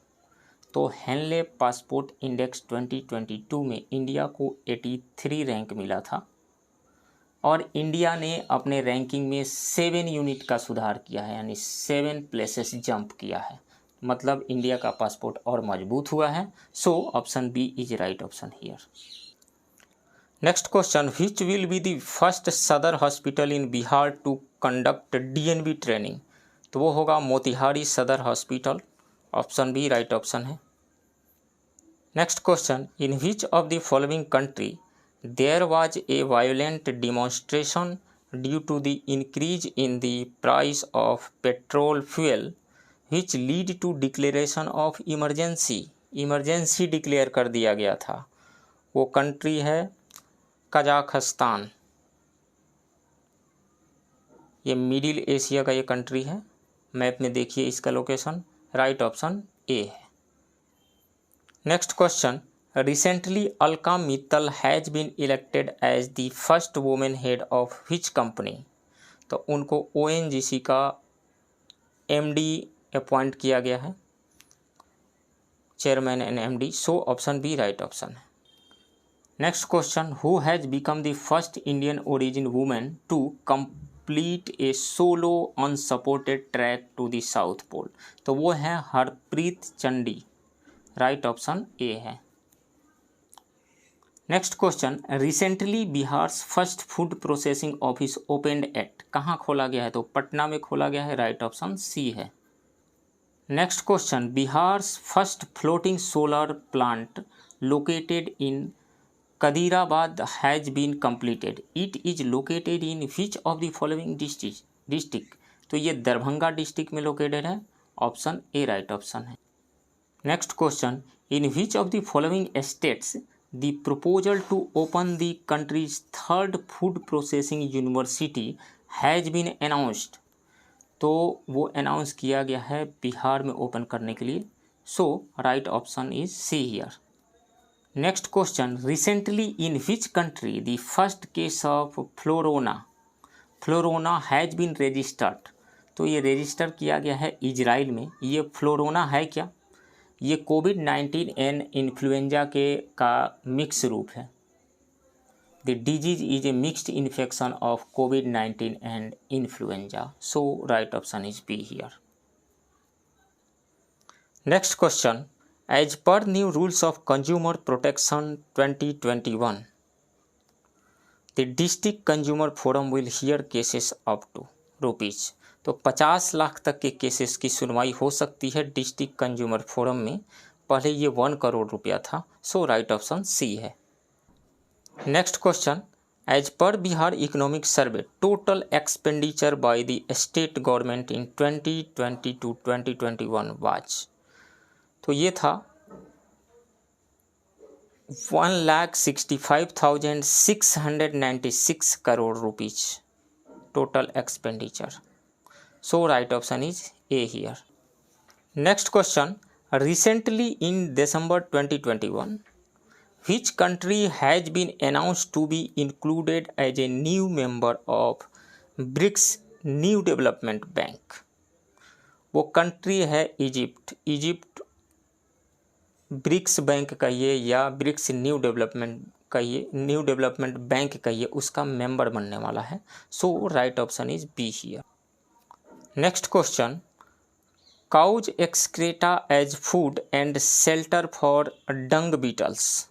तो Henley passport index 2022 में India को 83 rank मिला था और इंडिया ने अपने रैंकिंग में 7 यूनिट का सुधार किया है, यानी 7 प्लेसेस जंप किया है। मतलब इंडिया का पासपोर्ट और मजबूत हुआ है। So option B is right option here. Next question, which will be the first Sadar hospital in Bihar to conduct DNB training? तो वो होगा Motihari Sadar hospital, option B right option है। Next question, in which of the following country there was a violent demonstration due to the increase in the price of petrol fuel which lead to declaration of emergency? Emergency declare कर दिया गया था। वो country है Kazakhstan, ये middle Asia का ये country है। मैप में देखिए इसका लोकेशन, राइट ऑप्शन ए है। Next question, Recently, Alka Mittal has been elected as the first woman head of which company? तो उनको ONGC का MD अपॉइंट किया गया है, chairman and MD। So option B right option है। Next question, who has become the first Indian origin women to complete a solo unsupported track to the south pole? तो वो है Harpreet Chandi, right option A है। Next question, recently Bihar's first food processing office opened at? कहाँ खोला गया है? तो पटना में खोला गया है, राइट ऑप्शन सी है। Next question, Bihar's first floating solar plant located in Kadirabad has been completed, it is located in which of the following district? तो ये दरभंगा डिस्ट्रिक्ट में लोकेटेड है, ऑप्शन ए राइट ऑप्शन है। Next question, in which of the following states the proposal to open the country's third food processing university has been announced? तो वो announce किया गया है बिहार में ओपन करने के लिए, so right option is C here. Next question, recently in which country the first case of florona has been registered? तो ये रजिस्टर किया गया है इजराइल में। ये फ्लोरोना है क्या? ये कोविड-19 एंड इन्फ्लुएंजा का मिक्स रूप है। The disease is a mixed infection of covid and influenza, so right option is B here. Next question, as per new rules of consumer protection 2021, the district consumer forum will hear cases up to rupees। तो 50 लाख तक के cases की सुनवाई हो सकती है district consumer forum में। पहले ये 1 करोड़ रुपया था, सो राइट ऑप्शन सी है। Next question, as per Bihar economic survey total expenditure by the state government in 2020 to 2021 was? तो ये था 1,65,696 crore rupees total expenditure, so right option is A here. Next question, recently in December 2021 which country has been announced to be included as a new member of BRICS new development bank? वो country है Egypt. Egypt BRICS bank कहिए या BRICS new development कहिए, new development bank कहिए, उसका member बनने वाला है, so right option is B here. Next question, cows excreta as food and shelter for dung beetles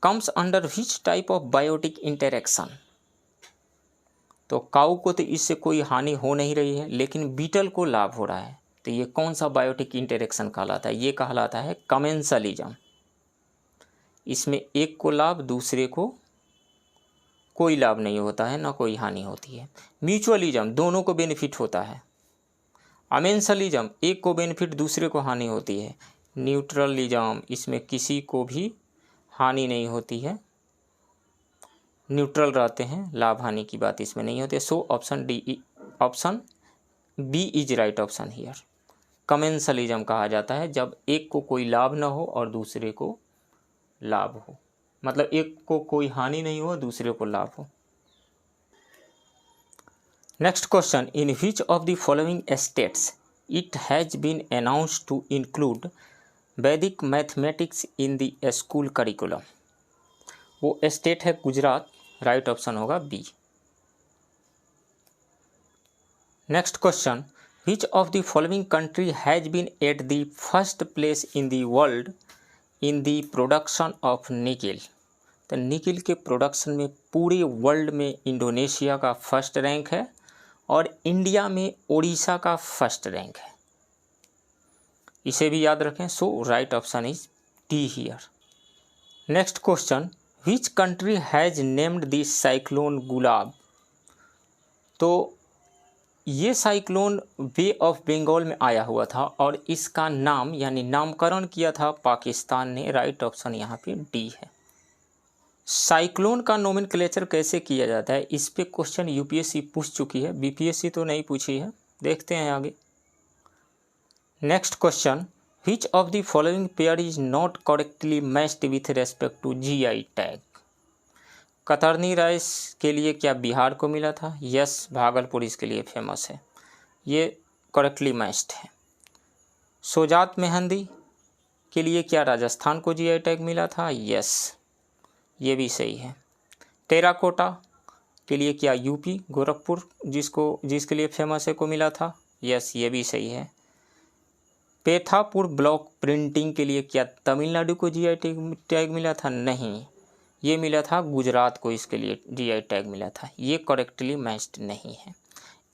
comes under which type of biotic interaction? तो cow को तो इससे कोई हानि हो नहीं रही है, लेकिन बीटल को लाभ हो रहा है, तो ये कौन सा बायोटिक इंटरेक्शन कहलाता है? ये कहलाता है कमेंसलिज्म। इसमें एक को लाभ, दूसरे को कोई लाभ नहीं होता है, ना कोई हानि होती है। म्यूचुअलिज्म, दोनों को बेनिफिट होता है। अमेंसलिज्म, एक को बेनिफिट, दूसरे को हानि होती है। न्यूट्रलिज्म, इसमें किसी को भी हानि नहीं होती है, न्यूट्रल रहते हैं, लाभ हानि की बात इसमें नहीं होती है, so option D, option B is right option here. Commensalism कहा जाता है जब एक को कोई लाभ न हो और दूसरे को लाभ हो, मतलब एक को कोई हानि नहीं हो, दूसरे को लाभ हो। Next question, in which of the following states it has been announced to include Vedic mathematics in the school curriculum? वो स्टेट है गुजरात, राइट ऑप्शन होगा B. Next question, which of the following country has been at the first place in the world in the production of nickel? तो nickel के प्रोडक्शन में पूरे world में Indonesia का फर्स्ट रैंक है और इंडिया में ओडिशा का फर्स्ट रैंक है, इसे भी याद रखें, so right option is D here. Next question, which country has named the cyclone Gulab? तो ये साइक्लोन बे ऑफ बंगाल में आया हुआ था और इसका नाम यानी नामकरण किया था पाकिस्तान ने, राइट ऑप्शन यहाँ पे डी है। साइक्लोन का नोमेनक्लेचर कैसे किया जाता है, इस पे क्वेश्चन यूपीएससी पूछ चुकी है, बीपीएससी तो नहीं पूछी है, देखते हैं आगे। Next question, which of the following pair is not correctly matched with respect to GI tag? Katarni rice के लिए क्या बिहार को मिला था? यस, भागलपुर इसके लिए फेमस है, ये करेक्टली मैच्ड है। सोजात मेहंदी के लिए क्या राजस्थान को जीआई टैग मिला था? यस, ये भी सही है। टेराकोटा के लिए क्या यूपी गोरखपुर जिसके लिए फेमस है को मिला था? यस, ये भी सही है। पेथापुर ब्लॉक प्रिंटिंग के लिए क्या तमिलनाडु को जीआई टैग मिला था? नहीं, ये मिला था गुजरात को, इसके लिए जीआई टैग मिला था। ये करेक्टली मैच्ड नहीं है।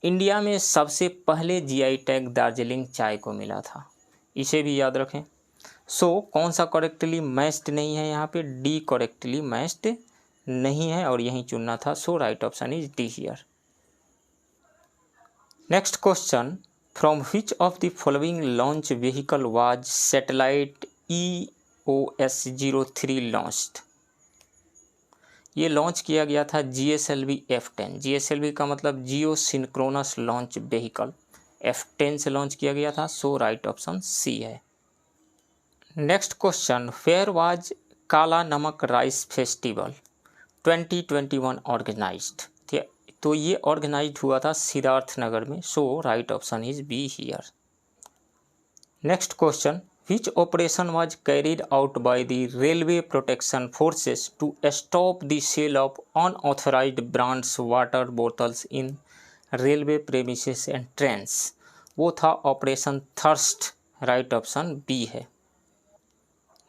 इंडिया में सबसे पहले जीआई टैग दार्जिलिंग चाय को मिला था, इसे भी याद रखें। सो कौन सा करेक्टली मैच्ड नहीं है यहाँ पे? डी करेक्टली मैच्ड नहीं है और यहीं चुनना था। So right option is D here. Next question, from which of the following launch vehicle was satellite EOS-03 launched? ये लॉन्च किया गया था GSLV F10। GSLV का मतलब जियो सिंक्रोनस लॉन्च व्हीकल, F10 से लॉन्च किया गया था। सो राइट ऑप्शन सी है। नेक्स्ट क्वेश्चन, वेयर वाज काला नमक राइस फेस्टिवल 2021 ऑर्गेनाइज्ड? तो ये ऑर्गेनाइज्ड हुआ था सिद्धार्थनगर में। So right option is B here. Next question, which operation was carried out by the railway protection forces to stop the sale of unauthorized brands water bottles in railway premises and trains? वो था operation thirst. Right option B है।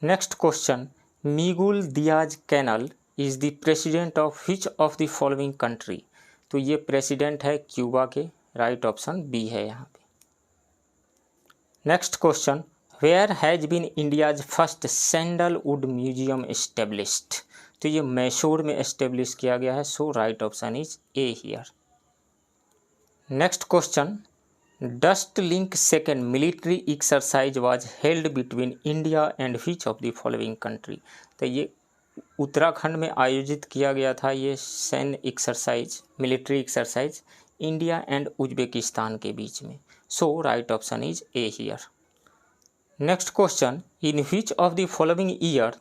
Next question, Miguel Diaz Canel is the president of which of the following country? तो ये president है Cuba के। Right option B है यहाँ पे। Next question, where has been India's first sandalwood museum established? तो ये मैसूर में एस्टेब्लिश किया गया है। So right option is A here. Next question, Dustlik second military exercise was held between India and which of the following country? तो ये उत्तराखंड में आयोजित किया गया था ये सैन्य exercise, military exercise India and Uzbekistan के बीच में। So right option is A here. Next question, in which of the following year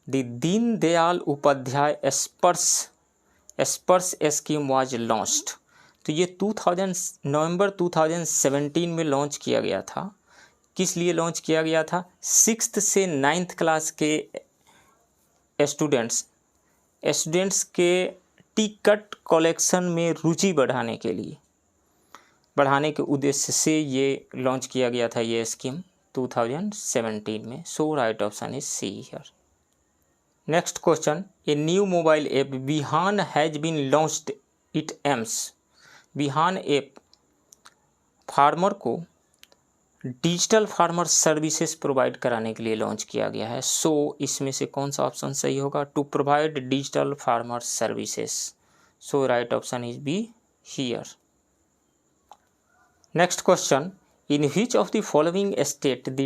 the Deen Dayal Upadhyay स्पर्श स्कीम वाज लॉन्च्ड? तो ये नवंबर 2017 में लॉन्च किया गया था। किस लिए लॉन्च किया गया था? 6th से 9th क्लास के स्टूडेंट्स के टिकट कलेक्शन में रुचि बढ़ाने के उद्देश्य से ये लॉन्च किया गया था ये स्कीम 2017 में। So right option is C here. Next question, a new mobile app Bihan has been launched it aims? Bihan app farmer को डिजिटल फार्मर सर्विसेज प्रोवाइड कराने के लिए लॉन्च किया गया है। सो इसमें से कौन सा ऑप्शन सही होगा? To provide digital farmer services. So right option is B here. Next question, in which of the following state the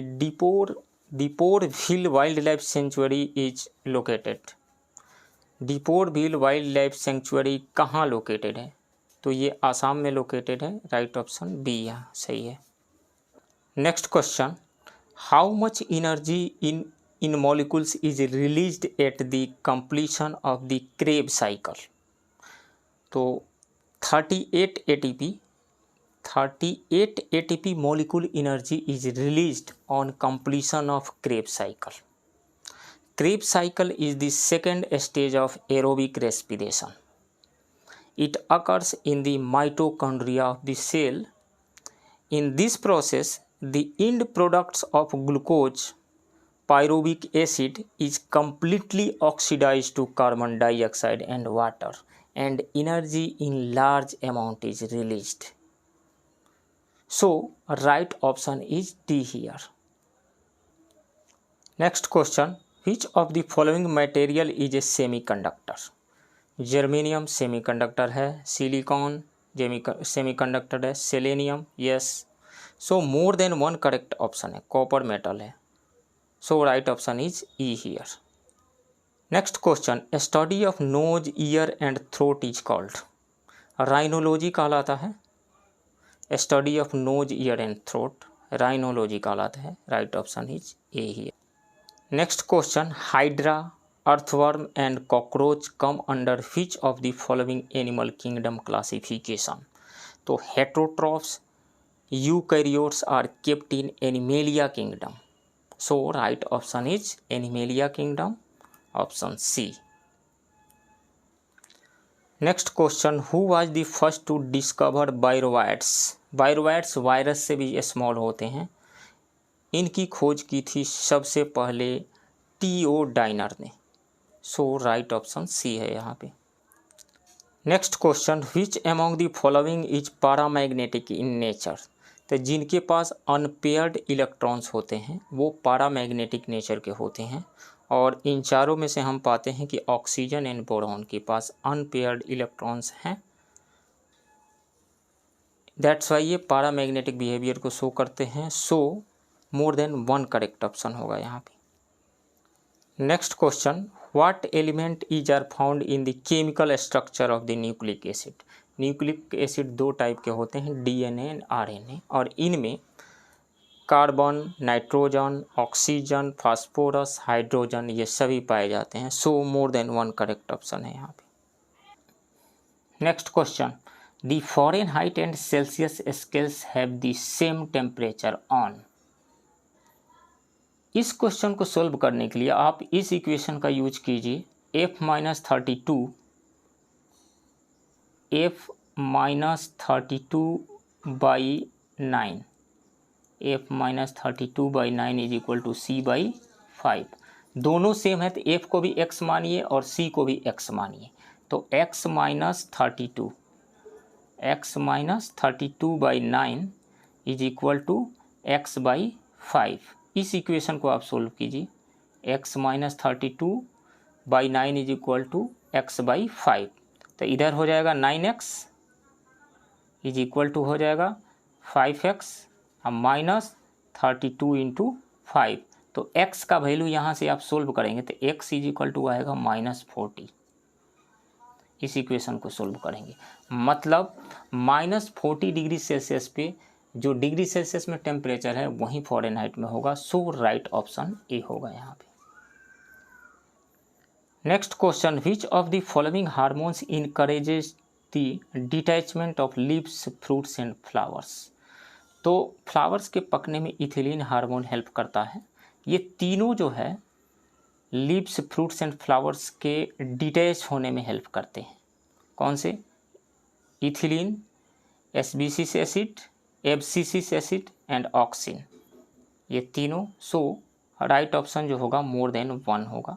Deepor Beel wild life sanctuary is located? Deepor Beel wild life sanctuary कहाँ लोकेटेड है? तो ये आसाम में लोकेटेड है। Right option B यहाँ सही है। Next question, how much energy in molecules is released at the completion of the Krebs cycle? तो 38 ATP molecule energy is released on completion of Krebs cycle. Krebs cycle is the second stage of aerobic respiration. It occurs in the mitochondria of the cell. In this process, the end products of glucose, pyruvic acid, is completely oxidized to carbon dioxide and water, and energy in large amount is released. So right option is D here. Next question, which of the following material is a semiconductor? Germanium semiconductor है, silicon semiconductor है, selenium yes. So more than one correct option है, copper metal है। So right option is E here. Next question, study of nose ear and throat is called? Rhinology कहलाता है। Study of nose ear and throat rhinology कहलाता है। Right option is A here. Next question, hydra, earthworm and cockroach come under which of the following animal kingdom classification? तो heterotrophs, eukaryotes are kept in Animalia kingdom. So right option is Animalia kingdom, option C. Next question, who was the first to discover viroids. Viroids virus से भी small होते हैं, इनकी खोज की थी सबसे पहले टीओ डाइनर ने। सो राइट ऑप्शन सी है यहाँ पे। Next question, which among the following is paramagnetic in nature. तो जिनके पास अनपेयर्ड इलेक्ट्रॉन्स होते हैं वो पैरामैग्नेटिक नेचर के होते हैं, और इन चारों में से हम पाते हैं कि ऑक्सीजन एंड बोरॉन के पास अनपेयर्ड इलेक्ट्रॉन्स हैं। दैट्स वाई ये पैरामैग्नेटिक बिहेवियर को शो करते हैं। So more than one correct option होगा यहाँ पे। Next question, what element is are found in the chemical structure of the nucleic acid. Nucleic acid दो टाइप के होते हैं, डीएनए एंड आरएनए, और इनमें carbon, nitrogen, oxygen, phosphorus, hydrogen ये सभी पाए जाते हैं। So more than one correct option है यहाँ पे। Next question, the Fahrenheit and Celsius scales have the same temperature on. इस क्वेश्चन को सोल्व करने के लिए आप इस इक्वेशन का यूज कीजिए, f minus 32 by 9, f minus 32/9 is equal to c/5। दोनों सेम है तो f को भी x मानिए और c को भी x मानिए। तो x minus 32/9 is equal to x/5। इस इक्वेशन को आप सोल्व कीजिए, x minus 32/9 is equal to x/5। तो इधर हो जाएगा 9x इज इक्वल टू हो जाएगा 5x और माइनस 32 इंटू 5। तो x का वैल्यू यहाँ से आप सोल्व करेंगे तो x इज इक्वल टू आएगा -40। इस इक्वेशन को सोल्व करेंगे मतलब -40 डिग्री सेल्सियस पे जो डिग्री सेल्सियस में टेम्परेचर है वहीं फ़ारेनहाइट में होगा। सो राइट ऑप्शन ए होगा यहाँ पे। Next question, which of the following hormones encourages the detachment of leaves, fruits and flowers. तो फ्लावर्स के पकने में इथिलीन हार्मोन हेल्प करता है। ये तीनों जो है लीव्स, फ्रूट्स एंड फ्लावर्स के डिटैच होने में हेल्प करते हैं। कौन से? Ethylene, abscisic acid, abscisic acid and auxin, ये तीनों। सो राइट ऑप्शन जो होगा मोर देन 1 होगा।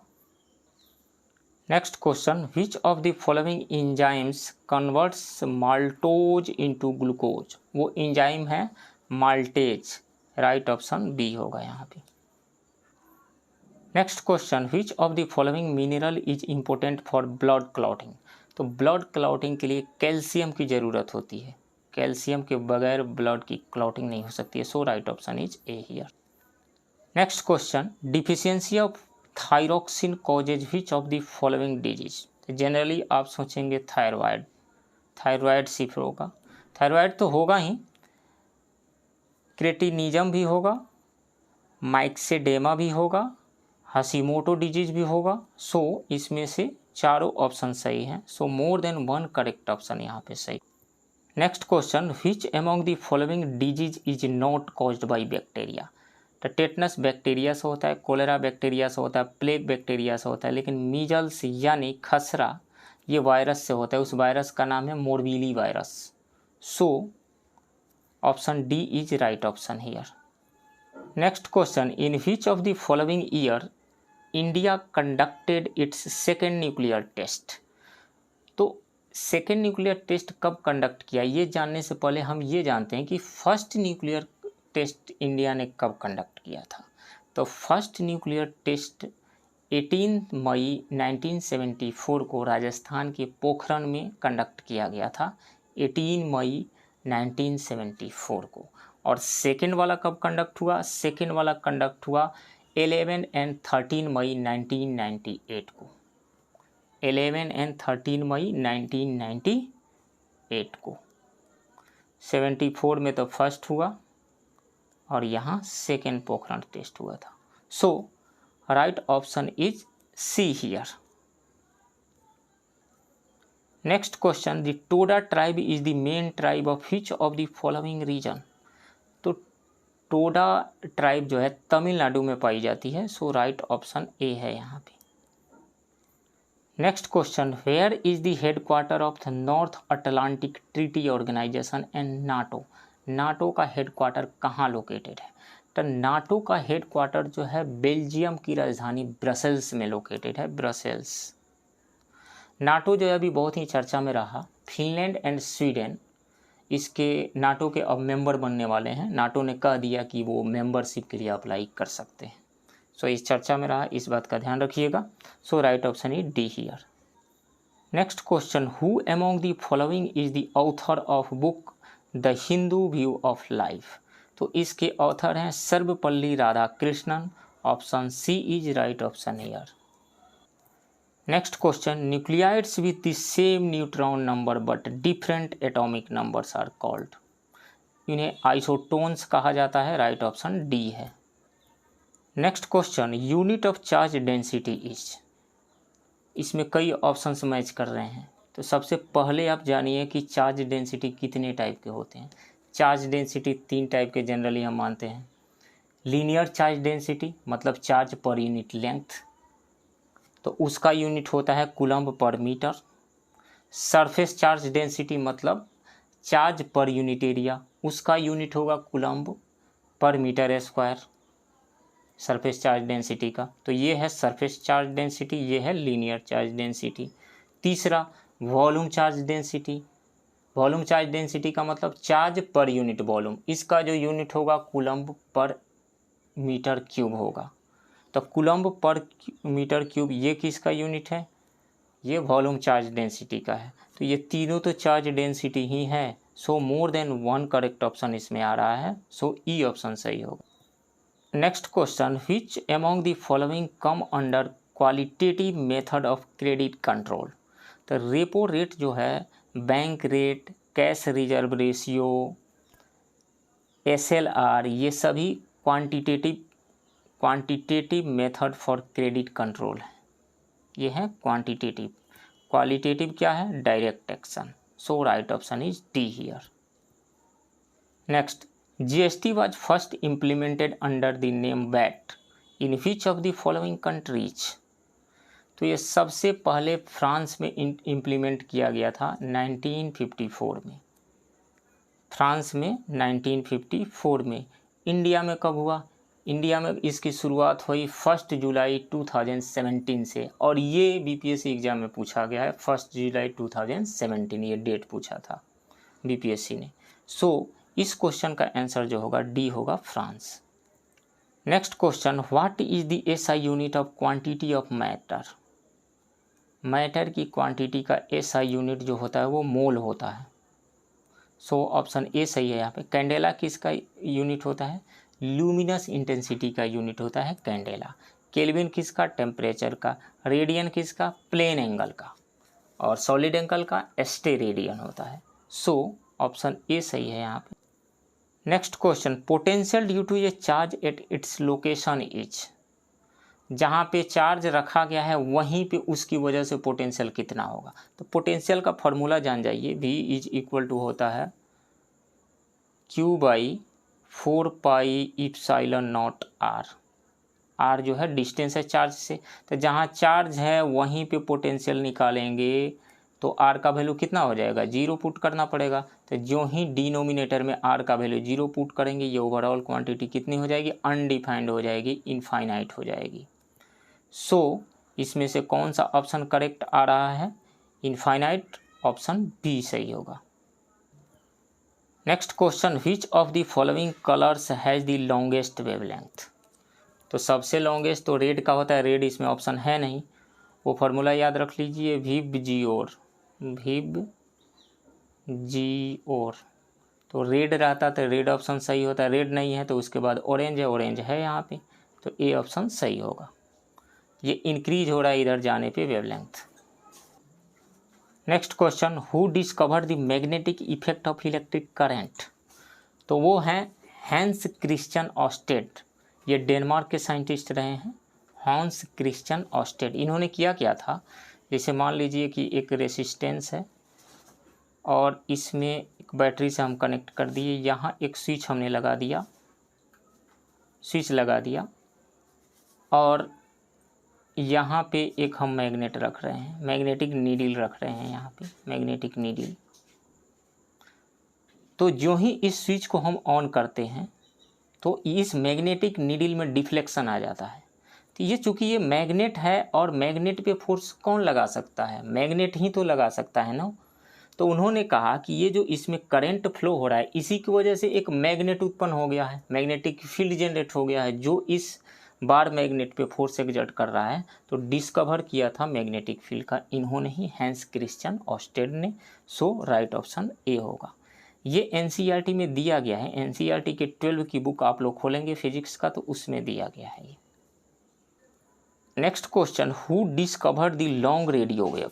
Next question, which of the following enzymes converts maltose into glucose. वो इंजाइम है माल्टेज। राइट ऑप्शन बी होगा यहाँ पे। Next question, which of the following mineral is important for blood clotting. तो blood clotting के लिए calcium की ज़रूरत होती है, कैल्शियम के बगैर ब्लड की क्लॉटिंग नहीं हो सकती है। So right option is A here. Next question, deficiency of thyroxine causes which of the following disease. Generally आप सोचेंगे थायराइड, थायराइड सिर्फ होगा, थायराइड तो होगा ही, क्रेटिनिज्म भी होगा, माइक्सेडेमा भी होगा, हसीमोटो डिजीज भी होगा। सो इसमें से चारों ऑप्शन सही हैं। So more than 1 correct option यहाँ पे सही। Next question, which among the following disease is not caused by bacteria. तो टेटनस बैक्टीरिया से होता है, कोलेरा बैक्टीरिया से होता है, प्लेग बैक्टीरिया से होता है, लेकिन मीजल्स यानी खसरा ये वायरस से होता है। उस वायरस का नाम है morbilli virus. So option D is right option here. Next question, in which of the following year India conducted its second nuclear test. तो सेकेंड न्यूक्लियर टेस्ट कब कंडक्ट किया, ये जानने से पहले हम ये जानते हैं कि फर्स्ट न्यूक्लियर टेस्ट इंडिया ने कब कंडक्ट किया था। तो फर्स्ट न्यूक्लियर टेस्ट 18 मई 1974 को राजस्थान के पोखरण में कंडक्ट किया गया था, 18 मई 1974 को। और सेकेंड वाला कब कंडक्ट हुआ, सेकेंड वाला कंडक्ट हुआ 11 एंड 13 मई 1998 को, 11 एंड 13 मई 1998 को। 74 में तो फर्स्ट हुआ और यहाँ सेकेंड पोखरण टेस्ट हुआ था। So right option is C here. Next question, the Toda tribe is the main tribe of which of the following region. तो टोडा ट्राइब जो है तमिलनाडु में पाई जाती है। सो राइट ऑप्शन ए है यहाँ पे। Next question, where is the headquarter of the North Atlantic treaty organization and NATO. NATO का हेडक्वार्टर कहाँ लोकेटेड है? तो नाटो का हेडक्वार्टर जो है बेल्जियम की राजधानी ब्रसेल्स में लोकेटेड है, ब्रसेल्स। नाटो जो है अभी बहुत ही चर्चा में रहा। फिनलैंड एंड स्वीडन इसके नाटो के अब मेंबर बनने वाले हैं। नाटो ने कह दिया कि वो मेंबरशिप के लिए अप्लाई कर सकते हैं। सो इस चर्चा में रहा, इस बात का ध्यान रखिएगा। So right option is D here. Next question, who among the following is the author of book the Hindu view of life. तो इसके ऑथर हैं Sarvepalli Radhakrishnan. Option C is right option here. Next question, nuclides with the same neutron number but different atomic numbers are called. इन्हें isotones कहा जाता है। Right option D है। Next question, unit of charge density is. इसमें कई options match कर रहे हैं। तो सबसे पहले आप जानिए कि चार्ज डेंसिटी कितने टाइप के होते हैं। चार्ज डेंसिटी 3 टाइप के जनरली हम मानते हैं। लीनियर चार्ज डेंसिटी मतलब चार्ज पर यूनिट लेंथ, तो उसका यूनिट होता है coulomb per metre. Surface charge density मतलब चार्ज पर यूनिट एरिया, उसका यूनिट होगा coulomb per metre square, surface charge density का। तो ये है सरफेस चार्ज डेंसिटी, ये है लीनियर चार्ज डेंसिटी। तीसरा volume charge density. Volume charge density का मतलब चार्ज पर यूनिट वॉल्यूम, इसका जो यूनिट होगा कूलम्ब पर मीटर क्यूब होगा। तो कूलम्ब पर मीटर क्यूब ये किसका यूनिट है? ये वॉल्यूम चार्ज डेंसिटी का है। तो ये तीनों तो चार्ज डेंसिटी ही है। So more than one correct option इसमें आ रहा है। सो ई ऑप्शन सही होगा। Next question, which among the following come under qualitative method of credit control. तो रेपो रेट जो है, bank rate, cash reserve ratio, SLR, ये सभी quantitative method for credit control है। ये है क्वांटिटेटिव। क्वालिटेटिव क्या है? Direct action. So right option is D here. Next, GST was first implemented under the name VAT in which of the following countries. तो ये सबसे पहले फ्रांस में इम्प्लीमेंट किया गया था 1954 में। फ्रांस में 1954 में। इंडिया में कब हुआ? इंडिया में इसकी शुरुआत हुई 1 जुलाई 2017 से, और ये BPSC एग्जाम में पूछा गया है। 1 जुलाई 2017 ये डेट पूछा था BPSC ने। सो इस क्वेश्चन का आंसर जो होगा डी होगा, France. Next question, what is the SI unit of quantity of matter. Matter की क्वांटिटी का SI यूनिट जो होता है वो मोल होता है। सो ऑप्शन ए सही है यहाँ पे। कैंडेला किसका यूनिट होता है? ल्यूमिनस इंटेंसिटी का यूनिट होता है कैंडेला। केल्विन किसका? टेम्परेचर का। रेडियन किसका? प्लेन एंगल का। और सॉलिड एंगल का स्टेरेडियन होता है। सो ऑप्शन ए सही है यहाँ पे। Next question, potential due to a charge at its location is. जहाँ पे चार्ज रखा गया है वहीं पे उसकी वजह से पोटेंशियल कितना होगा। तो पोटेंशियल का फॉर्मूला जान जाइए। V इज इक्वल टू होता है Q/4πε0r। R जो है डिस्टेंस है चार्ज से। तो जहाँ चार्ज है वहीं पे पोटेंशियल निकालेंगे तो R का वैल्यू कितना हो जाएगा? 0 पुट करना पड़ेगा। तो जो ही डिनोमिनेटर में R का वैल्यू 0 पुट करेंगे, ये ओवरऑल क्वांटिटी कितनी हो जाएगी? अनडिफाइंड हो जाएगी, इनफाइनाइट हो जाएगी। सो इसमें से कौन सा ऑप्शन करेक्ट आ रहा है? इनफाइनाइट। ऑप्शन बी सही होगा। Next question, which of the following colours has the longest wavelength. तो सबसे लॉन्गेस्ट तो रेड का होता है। रेड इसमें ऑप्शन है नहीं, वो फार्मूला याद रख लीजिए, विब जी और। तो रेड रहता तो रेड ऑप्शन सही होता है। रेड नहीं है तो उसके बाद ऑरेंज है, ऑरेंज है यहाँ पे, तो ए ऑप्शन सही होगा। ये इंक्रीज हो रहा है इधर जाने पे wavelength. Next question, who discovered the magnetic effect of electric current. तो वो हैं हैंस क्रिश्चियन ऑस्टेड। ये डेनमार्क के साइंटिस्ट रहे हैं, हैंस क्रिश्चियन ऑस्टेड। इन्होंने क्या था, जैसे मान लीजिए कि एक रेसिस्टेंस है और इसमें एक बैटरी से हम कनेक्ट कर दिए, यहाँ एक स्विच हमने लगा दिया, और यहाँ पे एक हम मैग्नेट रख रहे हैं, मैग्नेटिक नीडल रख रहे हैं यहाँ पे, मैग्नेटिक नीडल। तो जो ही इस स्विच को हम ऑन करते हैं तो इस मैग्नेटिक नीडल में डिफ्लेक्शन आ जाता है। तो ये चूँकि ये मैग्नेट है और मैग्नेट पे फोर्स कौन लगा सकता है, मैग्नेट ही तो लगा सकता है ना। तो उन्होंने कहा कि ये जो इसमें करंट फ्लो हो रहा है इसी की वजह से एक मैग्नेट उत्पन्न हो गया है, मैग्नेटिक फील्ड जनरेट हो गया है जो इस बार मैग्नेट पे फोर्स एक्सर्ट कर रहा है। तो डिस्कवर किया था मैग्नेटिक फील्ड का इन्होंने ही, हैंस क्रिश्चियन ऑस्टेड ने। सो राइट ऑप्शन ए होगा। ये एनसीईआरटी में दिया गया है, एनसीईआरटी के 12 की बुक आप लोग खोलेंगे फिजिक्स का तो उसमें दिया गया है ये। Next question, who discovered the long radio wave.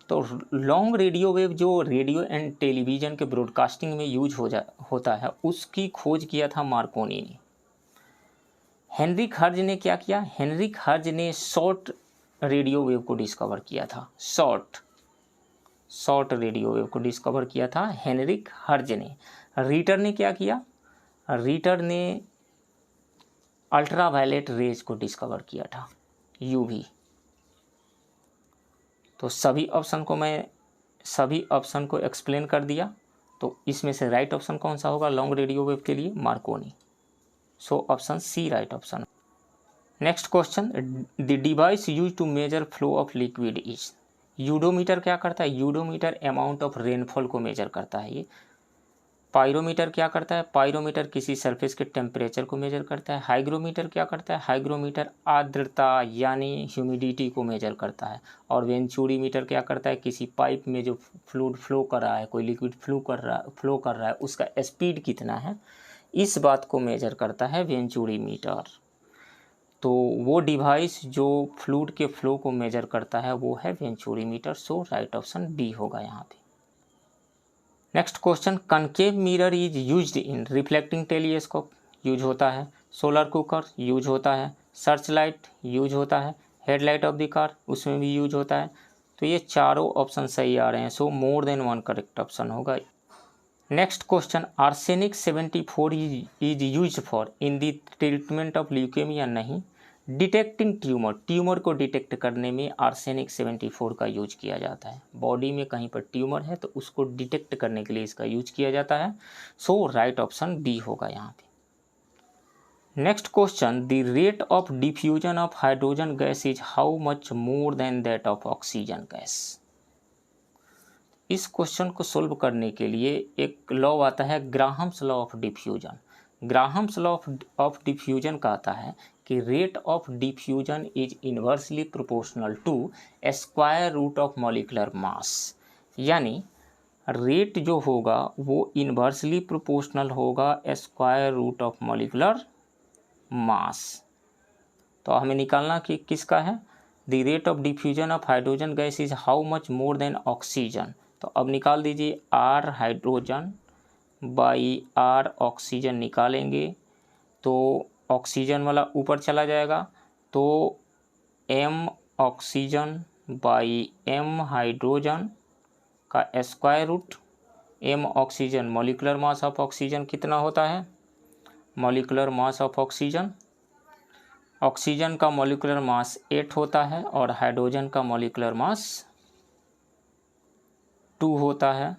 तो लॉन्ग रेडियो वेव जो रेडियो एंड टेलीविज़न के ब्रॉडकास्टिंग में यूज होता है उसकी खोज किया था मार्कोनी ने। हेनरिक हर्ज ने क्या किया, हेनरिक हर्ज ने शॉर्ट रेडियो वेव को डिस्कवर किया था, शॉर्ट रेडियो वेव को डिस्कवर किया था हेनरिक हर्ज ने। रीटर ने क्या किया, रीटर ने अल्ट्रावायलेट रेज को डिस्कवर किया था, यूवी। तो सभी ऑप्शन को एक्सप्लेन कर दिया। तो इसमें से राइट ऑप्शन कौन सा होगा लॉन्ग रेडियो वेव के लिए, Marconi. So option C right option. Next question, the device use to measure flow of liquid is. Udometer क्या करता है, यूडोमीटर अमाउंट ऑफ रेनफॉल को मेजर करता है ये। पायरोमीटर क्या करता है, पायरोमीटर किसी सरफेस के टेम्परेचर को मेजर करता है। हाइग्रोमीटर क्या करता है, हाइग्रोमीटर आर्द्रता यानी ह्यूमिडिटी को मेजर करता है। और वेंचुरीमीटर क्या करता है, किसी पाइप में जो फ्लूइड फ्लो कर रहा है, कोई लिक्विड फ्लो कर रहा है उसका स्पीड कितना है इस बात को मेजर करता है वेंचुरीमीटर। तो वो डिवाइस जो फ्लूइड के फ्लो को मेजर करता है वो है वेंचुरीमीटर। सो राइट ऑप्शन बी होगा यहाँ पे। Next question, concave mirror is used in reflecting telescope use होता है, सोलर कुकर यूज होता है, सर्च लाइट यूज होता है, हेडलाइट ऑफ द कार उसमें भी यूज होता है। तो ये चारों ऑप्शन सही आ रहे हैं। So more than one correct option होगा। Next question, arsenic 74 is use for in the treatment of leukaemia नहीं, डिटेक्टिंग ट्यूमर, ट्यूमर को डिटेक्ट करने में आर्सेनिक 74 का यूज किया जाता है। बॉडी में कहीं पर ट्यूमर है तो उसको डिटेक्ट करने के लिए इसका यूज किया जाता है। सो राइट ऑप्शन बी होगा यहाँ पे। Next question, the rate of diffusion of hydrogen gas is how much more than that of oxygen gas. इस क्वेश्चन को सोल्व करने के लिए एक लॉ आता है Graham's law of diffusion. Graham's law of diffusion कहता है कि rate of diffusion is inversely proportional to square root of molecular mass. यानी रेट जो होगा वो इन्वर्सली प्रोपोर्शनल होगा square root of molecular mass. तो हमें निकालना कि किसका है, the rate of diffusion of hydrogen gas is how much more than oxygen. तो अब निकाल दीजिए r hydrogen by r oxygen निकालेंगे तो ऑक्सीजन वाला ऊपर चला जाएगा तो M oxygen by M hydrogen का square root. M oxygen molecular mass of oxygen कितना होता है, molecular mass of oxygen, oxygen का मॉलिक्यूलर मास 8 होता है और हाइड्रोजन का मॉलिक्यूलर मास 2 होता है।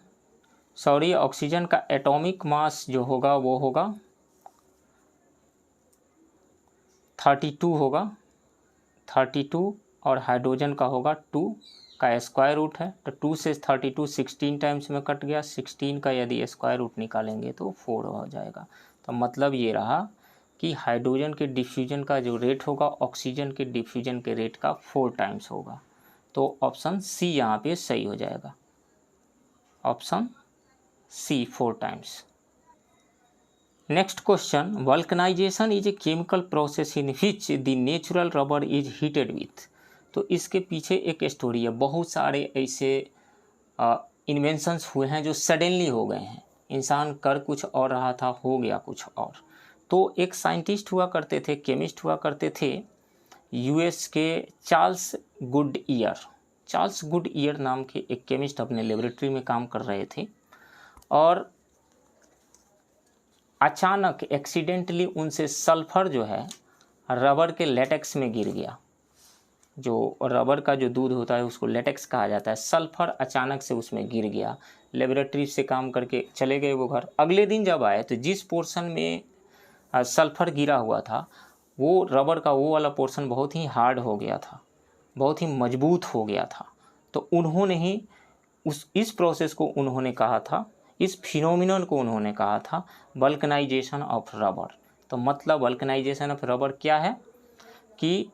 सॉरी, ऑक्सीजन का एटॉमिक मास जो होगा वो होगा 32 होगा, 32 और हाइड्रोजन का होगा 2 का स्क्वायर रूट है। तो 2 से 32 16 टाइम्स में कट गया, 16 का यदि स्क्वायर रूट निकालेंगे तो 4 हो जाएगा। तो मतलब ये रहा कि हाइड्रोजन के डिफ्यूजन का जो रेट होगा ऑक्सीजन के डिफ्यूजन के रेट का 4 टाइम्स होगा। तो ऑप्शन सी यहाँ पे सही हो जाएगा, option C 4 times. Next question, vulcanization is a chemical process in which the natural rubber is heated with. तो इसके पीछे एक स्टोरी है, बहुत सारे ऐसे इन्वेंशंस हुए हैं जो सडनली हो गए हैं, इंसान कर कुछ और रहा था हो गया कुछ और। तो एक साइंटिस्ट हुआ करते थे, केमिस्ट हुआ करते थे यूएस के चार्ल्स गुडईयर नाम के एक केमिस्ट अपने लेबोरेटरी में काम कर रहे थे और अचानक एक्सीडेंटली उनसे सल्फर जो है रबर के लेटेक्स में गिर गया। जो रबर का जो दूध होता है उसको लेटेक्स कहा जाता है। सल्फर अचानक से उसमें गिर गया, लेबोरेटरी से काम करके चले गए वो घर। अगले दिन जब आए तो जिस पोर्शन में सल्फर गिरा हुआ था वो रबर का वो वाला पोर्शन बहुत ही हार्ड हो गया था, बहुत ही मजबूत हो गया था। तो उन्होंने ही इस प्रोसेस को उन्होंने कहा था, इस फिनोमिनन को उन्होंने कहा था वल्कनाइजेशन ऑफ रबर। तो मतलब वल्कनाइजेशन ऑफ रबर क्या है कि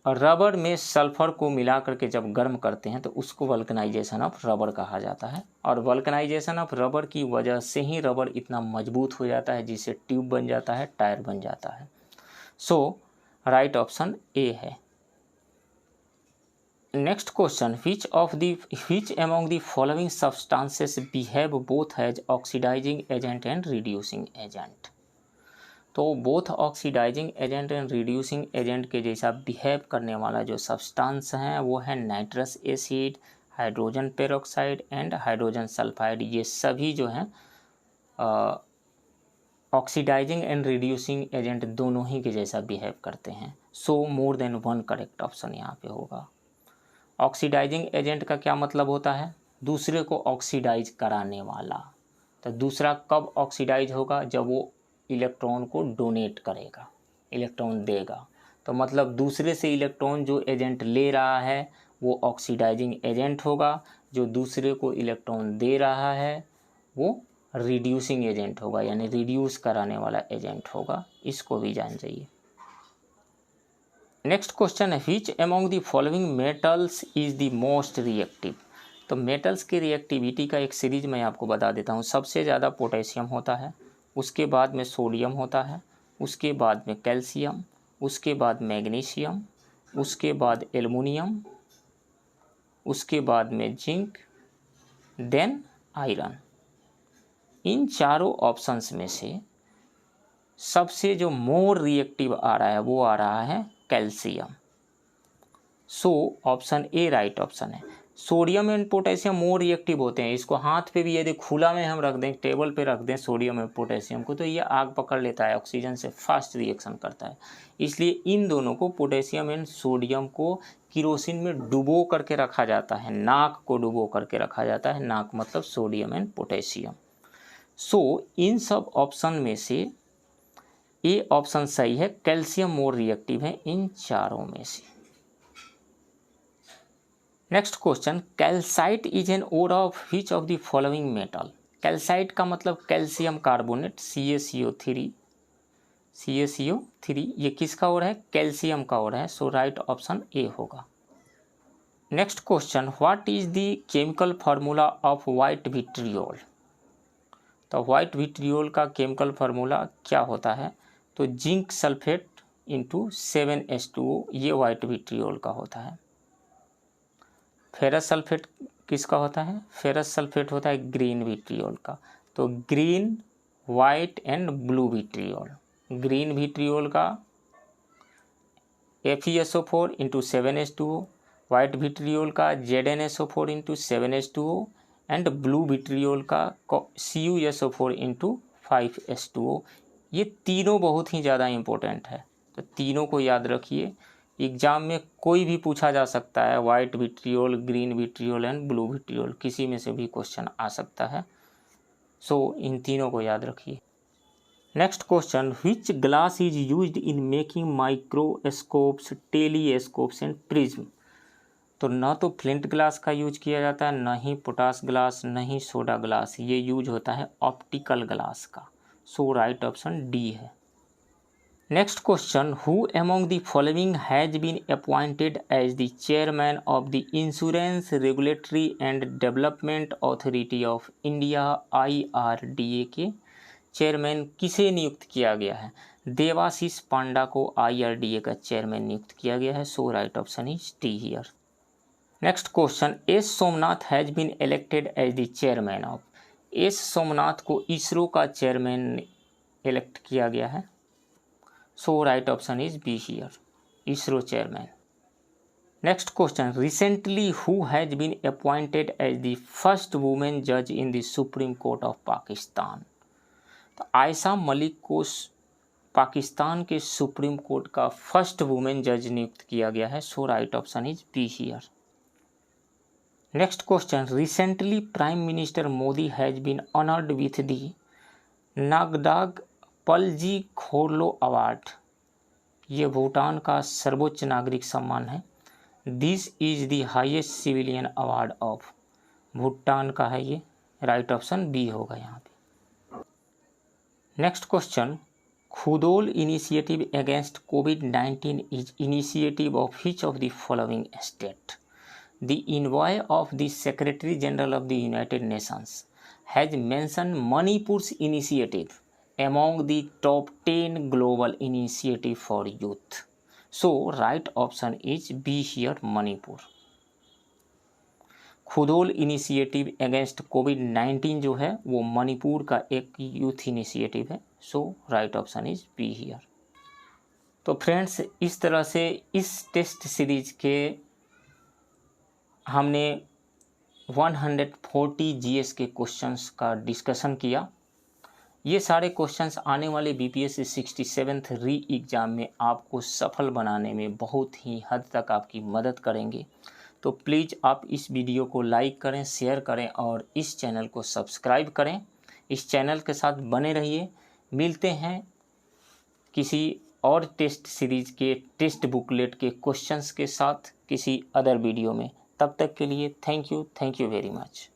रबर में सल्फर को मिला करके जब गर्म करते हैं तो उसको वल्कनाइजेशन ऑफ रबर कहा जाता है। और वल्कनाइजेशन ऑफ रबर की वजह से ही रबर इतना मजबूत हो जाता है जिससे ट्यूब बन जाता है, टायर बन जाता है। सो राइट ऑप्शन ए है। Next question, which among the following substances behave both as oxidizing agent and reducing agent? तो both oxidizing agent and reducing agent के जैसा बिहेव करने वाला जो सब्सटेंस हैं वो है nitrous acid, hydrogen peroxide and hydrogen sulphide. ये सभी जो हैं ऑक्सीडाइजिंग एंड रिड्यूसिंग एजेंट दोनों ही के जैसा बिहेव करते हैं। So more than one correct option यहाँ पे होगा। ऑक्सीडाइजिंग एजेंट का क्या मतलब होता है? दूसरे को ऑक्सीडाइज कराने वाला। तो दूसरा कब ऑक्सीडाइज होगा? जब वो इलेक्ट्रॉन को डोनेट करेगा, इलेक्ट्रॉन देगा। तो मतलब दूसरे से इलेक्ट्रॉन जो एजेंट ले रहा है वो ऑक्सीडाइजिंग एजेंट होगा, जो दूसरे को इलेक्ट्रॉन दे रहा है वो रिड्यूसिंग एजेंट होगा, यानी रिड्यूस कराने वाला एजेंट होगा। इसको भी जान जाइए। नेक्स्ट क्वेश्चन है, विच among the following metals is the most reactive? तो मेटल्स की रिएक्टिविटी का एक सीरीज मैं आपको बता देता हूँ। सबसे ज़्यादा पोटेशियम होता है, उसके बाद में सोडियम होता है, उसके बाद में कैल्शियम, उसके बाद मैग्नीशियम, उसके बाद एल्युमिनियम, उसके बाद में जिंक, देन आयरन। इन चारों ऑप्शंस में से सबसे जो मोर रिएक्टिव आ रहा है वो आ रहा है calcium. So option A right option है। Sodium and potassium more reactive होते हैं। इसको हाथ पे भी यदि खुला में हम रख दें, टेबल पे रख दें सोडियम एंड पोटेशियम को, तो ये आग पकड़ लेता है, ऑक्सीजन से फास्ट रिएक्शन करता है। इसलिए इन दोनों को, पोटेशियम एंड सोडियम को किरोसिन में डुबो करके रखा जाता है, नाक को डुबो करके रखा जाता है। नाक मतलब सोडियम एंड पोटेशियम। सो इन सब ऑप्शन में से ए ऑप्शन सही है, कैल्शियम मोर रिएक्टिव है इन चारों में से। Next question, calcite is an ore of which of the following metal? Calcite का मतलब कैल्शियम कार्बोनेट, CaCO3। ये किसका ओर है? कैल्शियम का ओर है। सो राइट ऑप्शन ए होगा। Next question, what is the chemical formula of white vitriol? तो व्हाइट विट्रियोल का केमिकल फार्मूला क्या होता है? तो जिंक सल्फेट इंटू 7H2O, ये व्हाइट विट्रियोल का होता है। फेरस सल्फेट किसका होता है? फेरस सल्फेट होता है ग्रीन विट्रियोल का। तो green, white and blue vitriol. Green vitriol का FeSO4 into 7H2O, white vitriol का ZnSO4 into 7H2O and blue vitriol का CuSO4 इंटू 5H2O। ये तीनों बहुत ही ज़्यादा इम्पोर्टेंट है, तो तीनों को याद रखिए। एग्जाम में कोई भी पूछा जा सकता है, white vitriol, green vitriol and blue vitriol, किसी में से भी क्वेश्चन आ सकता है। सो इन तीनों को याद रखिए। Next question, which glass is used in making microscopes, telescopes and prism? तो न तो फ्लिंट ग्लास का यूज किया जाता है, न ही पोटास ग्लास, न ही सोडा ग्लास। ये यूज होता है ऑप्टिकल ग्लास का। सो राइट ऑप्शन डी है। Next question, who among the following has been appointed as the chairman of the insurance regulatory and development authority of India, IRDA के chairman किसे नियुक्त किया गया है? देवाशीष पांडा को IRDA का चेयरमैन नियुक्त किया गया है। So right option is D here. Next question, S Somnath has been elected as the chairman of? S Somnath को इसरो का चेयरमैन इलेक्ट किया गया है। So right option is B here, ISRO chairman. Next question, recently who has been appointed as the first women जज in the supreme court of Pakistan? तो आयशा मलिक को पाकिस्तान के supreme court का फर्स्ट वुमेन जज नियुक्त किया गया है। So right option is B here. Next question, recently prime minister Modi has been honoured with the Ngadag Pelgi Khorlo award. ये भूटान का सर्वोच्च नागरिक सम्मान है। This is the highest civilian award of, Bhutan का है ये। राइट ऑप्शन बी होगा यहाँ पे। Next question, Khudol initiative against कोविड-19 is initiative of which of the following state. The envoy of the Secretary General of the United Nations has mentioned Manipur's initiative among the top 10 global initiative for youth. So, right option is B here, Manipur. Khudol initiative against कोविड-19 जो है वो मणिपुर का एक youth initiative है। So right option is B here. तो friends, इस तरह से इस टेस्ट सीरीज के हमने 140 जीएस के क्वेश्चंस का डिस्कशन किया। ये सारे क्वेश्चंस आने वाले बीपीएससी 67th री एग्ज़ाम में आपको सफल बनाने में बहुत ही हद तक आपकी मदद करेंगे। तो प्लीज़ आप इस वीडियो को लाइक करें, शेयर करें और इस चैनल को सब्सक्राइब करें। इस चैनल के साथ बने रहिए। मिलते हैं किसी और टेस्ट सीरीज के टेस्ट बुकलेट के क्वेश्चंस के साथ किसी अदर वीडियो में। तब तक के लिए थैंक यू वेरी मच।